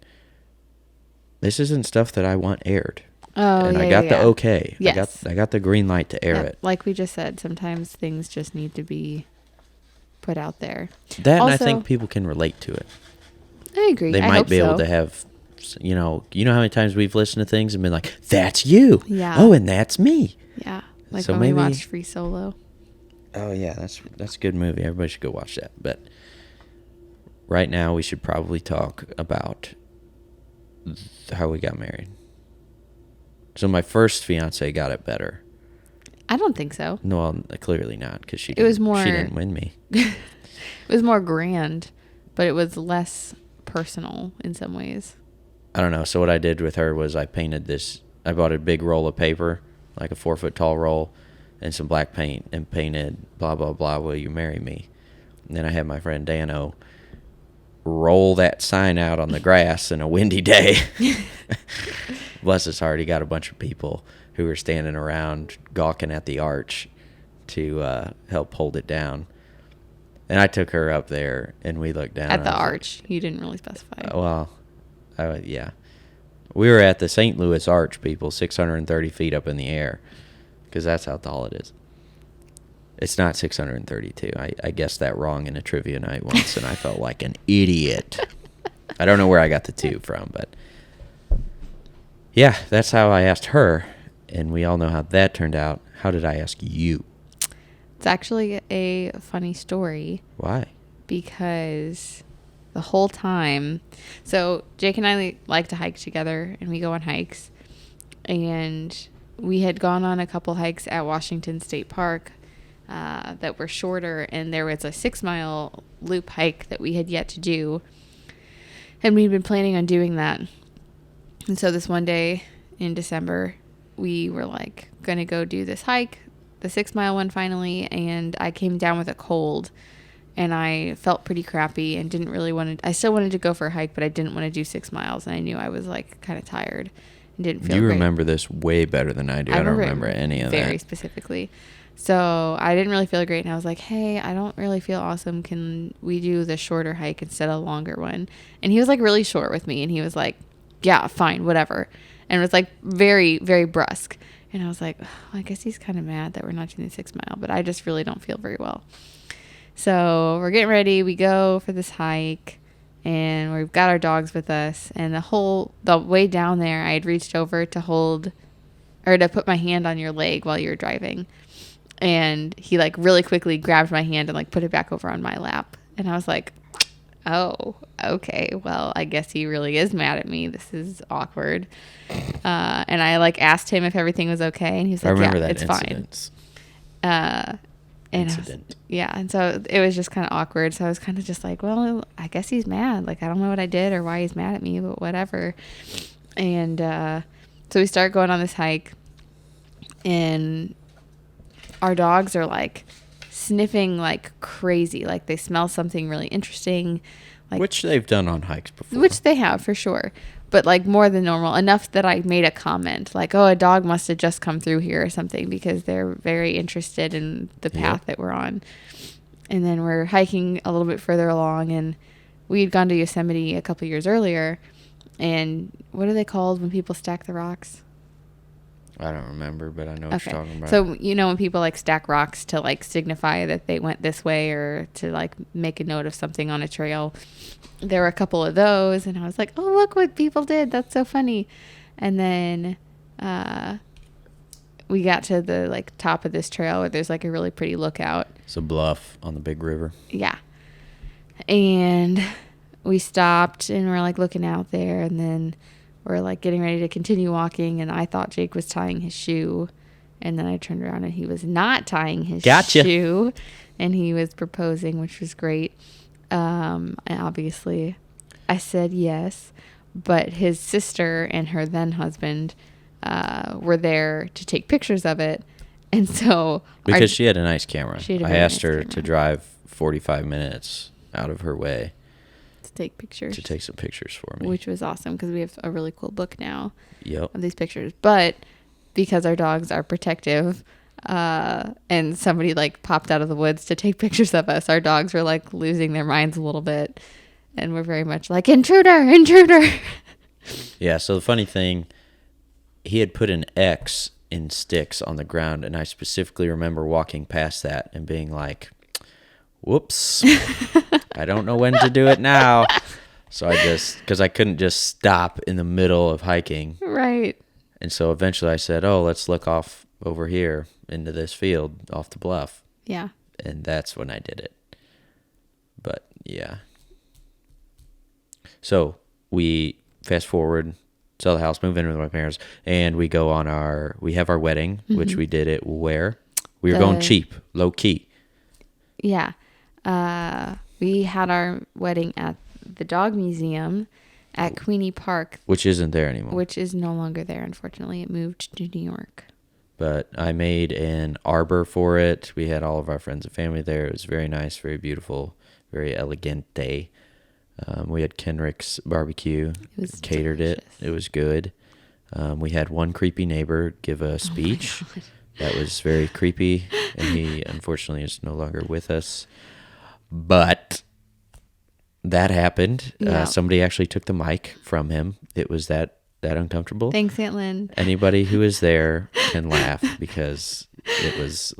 this isn't stuff that I want aired. Oh, and yeah, I got the okay. Yes. I got the green light to air it. Like we just said, sometimes things just need to be put out there. That, also, and I think people can relate to it. I agree. They might be able to have, you know how many times we've listened to things and been like, that's you. Yeah. Oh, and that's me. Yeah. Like so when we watched Free Solo. Oh, yeah. That's a good movie. Everybody should go watch that. But right now we should probably talk about how we got married. So my first fiance got it better. I don't think so. No, well, clearly not, because she didn't win me. It was more grand, but it was less personal in some ways. I don't know. So what I did with her was I bought a big roll of paper, like a 4-foot tall roll, and some black paint, and painted blah, blah, blah, will you marry me? And then I had my friend Dano roll that sign out on the grass in a windy day. Bless his heart, he got a bunch of people who were standing around gawking at the arch to help hold it down. And I took her up there, and we looked down. At the arch. Like, you didn't really specify. Yeah. We were at the St. Louis Arch, people, 630 feet up in the air, because that's how tall it is. It's not 632. I guessed that wrong in a trivia night once, and I felt like an idiot. I don't know where I got the 2 from, but yeah, that's how I asked her, and we all know how that turned out. How did I ask you? It's actually a funny story. Why? Because the whole time, so Jake and I like to hike together, and we go on hikes, and we had gone on a couple hikes at Washington State Park that were shorter, and there was a 6-mile loop hike that we had yet to do, and we'd been planning on doing that. And so this one day in December, we were like going to go do this hike, the 6-mile one finally, and I came down with a cold, and I felt pretty crappy and didn't really I still wanted to go for a hike, but I didn't want to do 6 miles, and I knew I was like kind of tired and didn't feel great. You remember this way better than I do. I don't remember any of that. Very specifically. So I didn't really feel great, and I was like, hey, I don't really feel awesome. Can we do the shorter hike instead of a longer one? And he was like really short with me, and he was like, yeah, fine, whatever. And it was like very, very brusque. And I was like, oh, I guess he's kind of mad that we're not doing the 6 mile, but I just really don't feel very well. So we're getting ready. We go for this hike, and we've got our dogs with us. And the way down there, I had reached over to put my hand on your leg while you were driving. And he like really quickly grabbed my hand and like put it back over on my lap. And I was like, oh, okay. Well, I guess he really is mad at me. This is awkward. And I like asked him if everything was okay. And he was like, yeah, it's fine. And so it was just kind of awkward. So I was kind of just like, well, I guess he's mad. Like, I don't know what I did or why he's mad at me, but whatever. And so we start going on this hike, and our dogs are like sniffing like crazy. Like they smell something really interesting. Like, which they've done on hikes before. Which they have for sure. But like more than normal, enough that I made a comment like, oh, a dog must have just come through here or something, because they're very interested in the path that we're on. And then we're hiking a little bit further along, and we had gone to Yosemite a couple years earlier. And what are they called when people stack the rocks? I don't remember, but I know what you're talking about. So, you know, when people like stack rocks to like signify that they went this way or to like make a note of something on a trail, there were a couple of those. And I was like, oh, look what people did. That's so funny. And then we got to the like top of this trail where there's like a really pretty lookout. It's a bluff on the big river. Yeah. And we stopped and we're like looking out there, and then we're like getting ready to continue walking, and I thought Jake was tying his shoe, and then I turned around and he was not tying his shoe, and he was proposing, which was great. And obviously I said yes, but his sister and her then husband were there to take pictures of it. And so because she had a nice camera, I asked her to drive 45 minutes out of her way to take pictures, to take some pictures for me, which was awesome because we have a really cool book now of these pictures. But because our dogs are protective, and somebody like popped out of the woods to take pictures of us, our dogs were like losing their minds a little bit, and we're very much like, intruder. Yeah, so the funny thing, he had put an X in sticks on the ground, and I specifically remember walking past that and being like, whoops, I don't know when to do it now. So because I couldn't just stop in the middle of hiking. Right. And so eventually I said, oh, let's look off over here into this field off the bluff. Yeah. And that's when I did it. But yeah. So we fast forward, sell the house, move in with my parents, and we go on we have our wedding, which we did it where? We were going cheap, low key. Yeah. We had our wedding at the dog museum at Queenie Park. Which isn't there anymore. Which is no longer there, unfortunately. It moved to New York. But I made an arbor for it. We had all of our friends and family there. It was very nice, very beautiful, very elegante. We had Kenrick's barbecue. It was catered delicious. It was good. We had one creepy neighbor give a speech. That was very creepy, and he unfortunately is no longer with us. But that happened. Yeah. Somebody actually took the mic from him. It was that uncomfortable. Thanks, Aunt Lynn. Anybody who was there can laugh because that was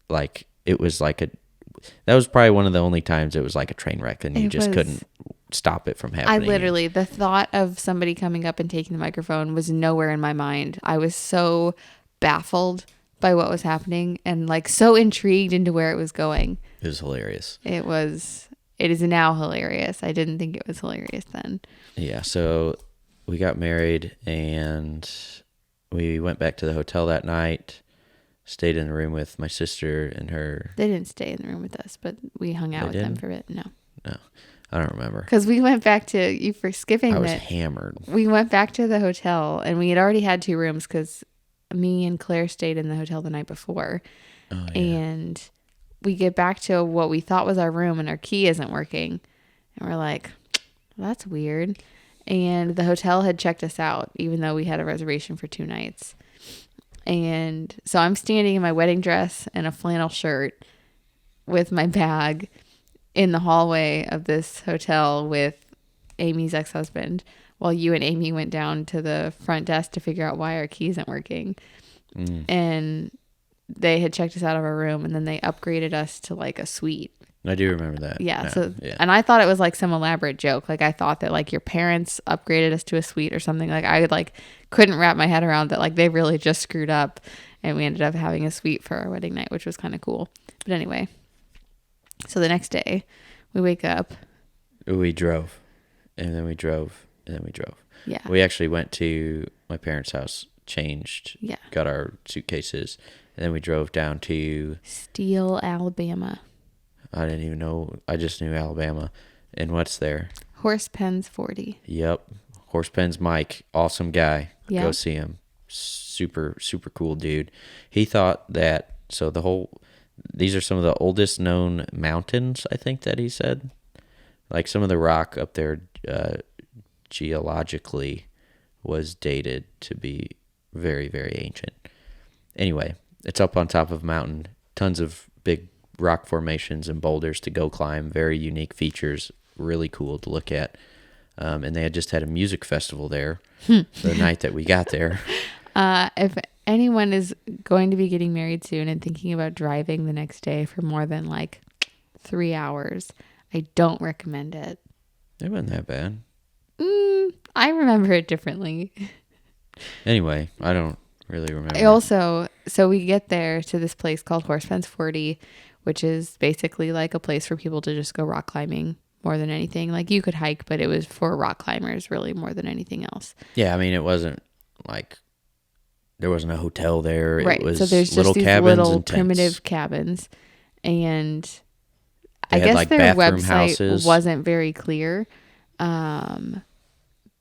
like that was probably one of the only times it was like a train wreck, and you just couldn't stop it from happening. The thought of somebody coming up and taking the microphone was nowhere in my mind. I was so baffled by what was happening and like so intrigued into where it was going. It was hilarious. It is now hilarious. I didn't think it was hilarious then. Yeah, so we got married and we went back to the hotel that night, stayed in the room with my sister and her. They didn't stay in the room with us, but we hung out with them for a bit. No, I don't remember. Because we went back to, you for skipping. I was hammered. We went back to the hotel and we had already had 2 rooms because me and Claire stayed in the hotel the night before. Oh, yeah. And we get back to what we thought was our room and our key isn't working. And we're like, well, that's weird. And the hotel had checked us out, even though we had a reservation for 2 nights. And so I'm standing in my wedding dress and a flannel shirt with my bag in the hallway of this hotel with Amy's ex-husband, while you and Amy went down to the front desk to figure out why our key isn't working. And they had checked us out of our room, and then they upgraded us to like a suite. I do remember that. Yeah. And I thought it was like some elaborate joke. Like I thought that like your parents upgraded us to a suite or something. Like I couldn't wrap my head around that. Like they really just screwed up, and we ended up having a suite for our wedding night, which was kind of cool. But anyway, so the next day we wake up. We drove, and then we drove, and then we drove. Yeah. We actually went to my parents' house, changed, got our suitcases, and then we drove down to Steele, Alabama. I didn't even know. I just knew Alabama. And what's there? Horse Pens 40. Yep. Horse Pens Mike. Awesome guy. Yep. Go see him. Super, super cool dude. He thought that, these are some of the oldest known mountains, I think that he said. Like some of the rock up there geologically was dated to be very, very ancient. Anyway, it's up on top of a mountain. Tons of big rock formations and boulders to go climb. Very unique features. Really cool to look at. And they had just had a music festival there the night that we got there. If anyone is going to be getting married soon and thinking about driving the next day for more than like 3 hours, I don't recommend it. It wasn't that bad. I remember it differently. Anyway, I don't really remember. So we get there to this place called Horse Fence 40, which is basically like a place for people to just go rock climbing more than anything. Like you could hike, but it was for rock climbers really more than anything else. Yeah, I mean, it wasn't like there wasn't a hotel there. Right. It was so there's little just these cabins little and primitive cabins, and they I had, guess like, their bathroom website houses. wasn't very clear,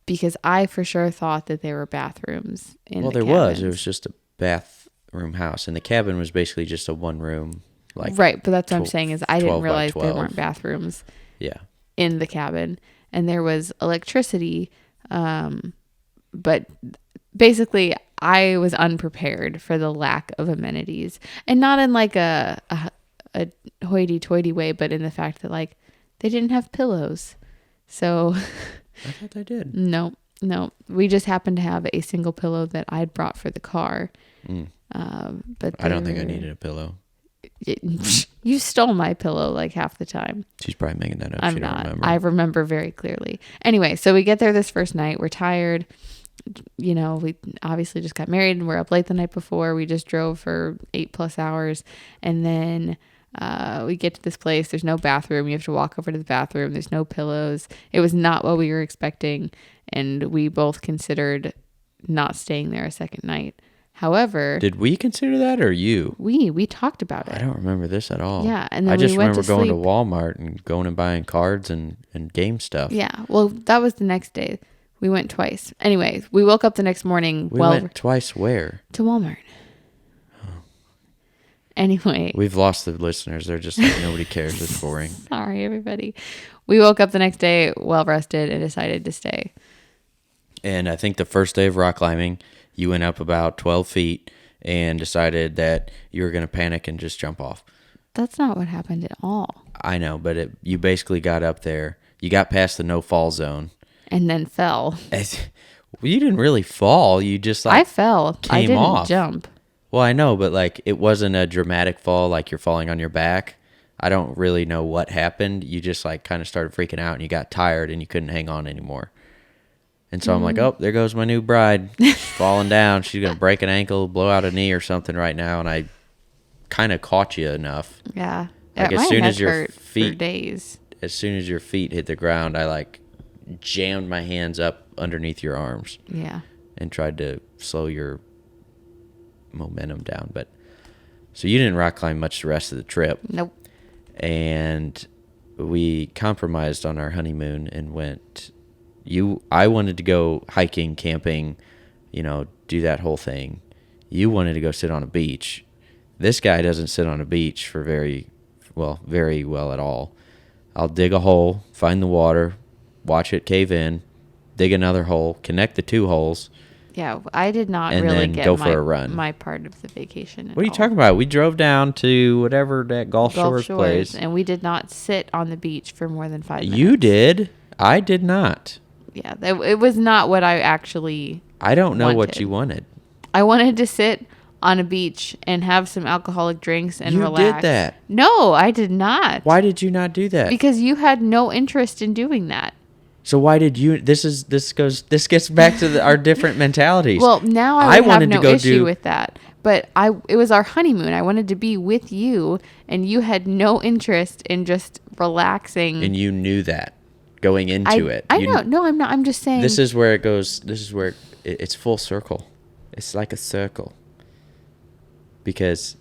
because I for sure thought that there were bathrooms in the cabins. Well, there was. It was just a bathroom house, and the cabin was basically just a one room. Like right, but that's what I'm saying is I didn't realize there 12. weren't bathrooms. Yeah. In the cabin, and there was electricity, but basically I was unprepared for the lack of amenities, and not in like a hoity-toity way, but in the fact that like they didn't have pillows. So I thought they did. No, we just happened to have a single pillow that I'd brought for the car. But I don't think I needed a pillow. You stole my pillow like half the time. She's probably making that up. I'm not. I remember very clearly. Anyway, so we get there this first night. We're tired. You know, we obviously just got married and we're up late the night before. We just drove for 8+ hours. And then we get to this place. There's no bathroom. You have to walk over to the bathroom. There's no pillows. It was not what we were expecting. And we both considered not staying there a second night. However, did we consider that or you? We talked about it. I don't remember this at all. Yeah, and then I just remember going to Walmart and going and buying cards and game stuff. Yeah, well, that was the next day. We went twice. Anyway, we woke up the next morning. We went twice where? To Walmart. Oh. Anyway. We've lost the listeners. They're just like, nobody cares. It's boring. Sorry, everybody. We woke up the next day well rested and decided to stay. And I think the first day of rock climbing, you went up about 12 feet and decided that you were going to panic and just jump off. That's not what happened at all. I know, but you basically got up there. You got past the no-fall zone. And then fell. You didn't really fall. You just like I fell. I didn't jump. Well, I know, but like it wasn't a dramatic fall like you're falling on your back. I don't really know what happened. You just like kind of started freaking out and you got tired and you couldn't hang on anymore. And so I'm like, oh, there goes my new bride. She's falling down. She's going to break an ankle, blow out a knee or something right now. And I kind of caught you enough. Yeah. Like as soon as your feet, for days. As soon as your feet hit the ground, I like jammed my hands up underneath your arms. Yeah. And tried to slow your momentum down. But so you didn't rock climb much the rest of the trip. Nope. And we compromised on our honeymoon and went... I wanted to go hiking, camping, do that whole thing. You wanted to go sit on a beach. This guy doesn't sit on a beach for very well at all. I'll dig a hole, find the water, watch it cave in, dig another hole, connect the two holes. Yeah, I did not and really then get go for a run. My part of the vacation. What are you talking about? We drove down to whatever that Gulf Shores place. And we did not sit on the beach for more than 5 minutes. You did. I did not. Yeah, it was not what I actually I don't know what you wanted. I wanted to sit on a beach and have some alcoholic drinks and relax. You did that. No, I did not. Why did you not do that? Because you had no interest in doing that. So why did you? This gets back to our different mentalities. Well, now I have no issue with that. But it was our honeymoon. I wanted to be with you, and you had no interest in just relaxing. And you knew that going into it. I know. No, I'm not. I'm just saying. This is where it goes. This is where it's full circle. It's like a circle. Because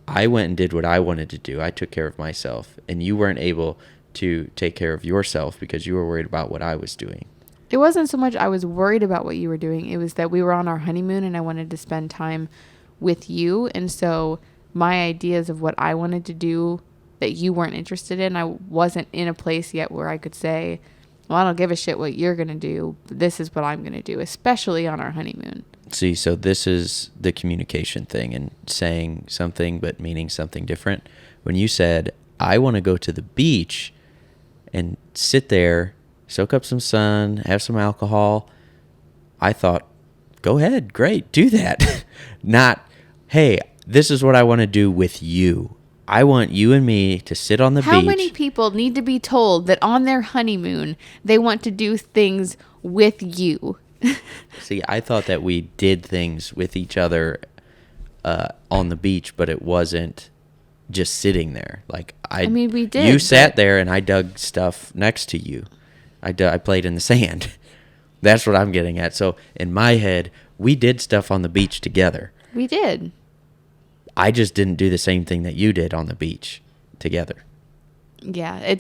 I went and did what I wanted to do. I took care of myself, and you weren't able to take care of yourself because you were worried about what I was doing. It wasn't so much I was worried about what you were doing. It was that we were on our honeymoon and I wanted to spend time with you. And so my ideas of what I wanted to do that you weren't interested in, I wasn't in a place yet where I could say, well, I don't give a shit what you're going to do. This is what I'm going to do, especially on our honeymoon. See, so this is the communication thing and saying something but meaning something different. When you said, I want to go to the beach and sit there, soak up some sun, have some alcohol, I thought go ahead. Great. Do that. Not, hey, this is what I want to do with you. I want you and me to sit on the beach. How many people need to be told that on their honeymoon, they want to do things with you? See, I thought that we did things with each other on the beach, but it wasn't just sitting there. Like I mean, we did. You sat there and I dug stuff next to you. I played in the sand. That's what I'm getting at. So in my head, we did stuff on the beach together. We did. I just didn't do the same thing that you did on the beach together. Yeah,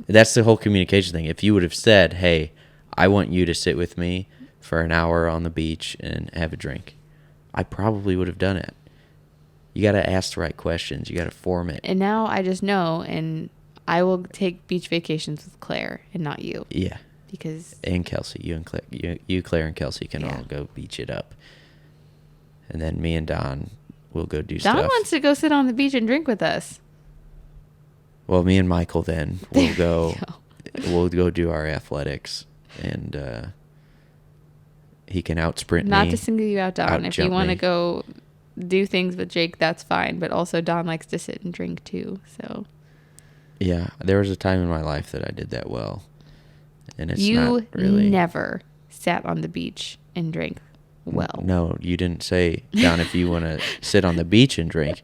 That's the whole communication thing. If you would have said, hey, I want you to sit with me for an hour on the beach and have a drink, I probably would have done it. You got to ask the right questions. You got to form it. And now I just know, and I will take beach vacations with Claire and not you. Yeah. And Kelsey. You, Claire, and Kelsey can all go beach it up. And then me and Don will go do stuff. Don wants to go sit on the beach and drink with us. Well, me and Michael then will go. We'll go do our athletics, and he can outsprint me. Not to single you out, Don. If you want to go do things with Jake, that's fine. But also, Don likes to sit and drink too. So. Yeah, there was a time in my life that I did that well, and it's you not really. Never sat on the beach and drank well. No, you didn't say, Don, if you want to sit on the beach and drink.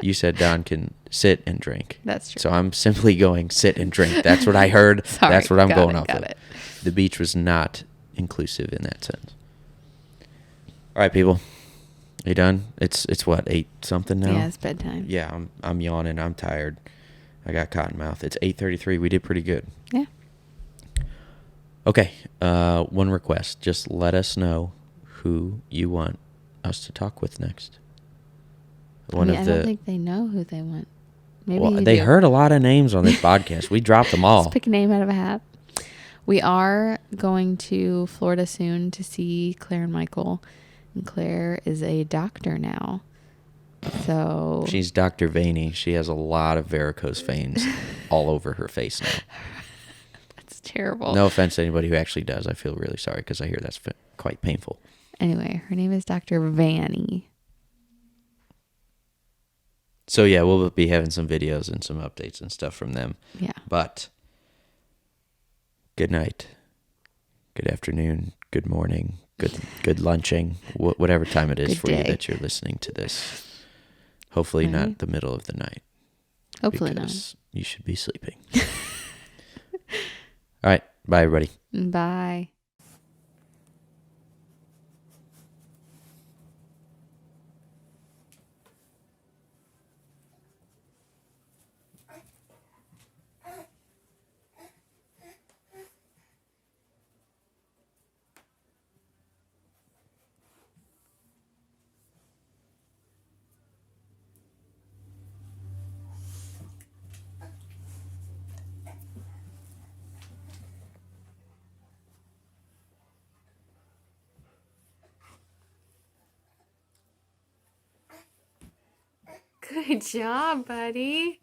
You said Don can sit and drink. That's true. So I'm simply going sit and drink. That's what I heard. Sorry, that's what I'm going off of. The beach was not inclusive in that sense. All right, people. Are you done? It's what, 8 something now? Yeah, it's bedtime. Yeah, I'm yawning. I'm tired. I got cotton mouth. It's 8:33. We did pretty good. Yeah. Okay. One request. Just let us know who you want us to talk with next. I don't think they know who they want. Maybe they heard a lot of names on this podcast. We dropped them all. Just pick a name out of a hat. We are going to Florida soon to see Claire and Michael. And Claire is a doctor now. So she's Dr. Vaney. She has a lot of varicose veins all over her face now. That's terrible. No offense to anybody who actually does. I feel really sorry because I hear that's quite painful. Anyway, her name is Dr. Vanny. So, yeah, we'll be having some videos and some updates and stuff from them. Yeah. But good night, good afternoon, good morning, good lunching, whatever time it is for you that you're listening to this. Hopefully not the middle of the night. Hopefully because you should be sleeping. All right. Bye, everybody. Bye. Good job, buddy.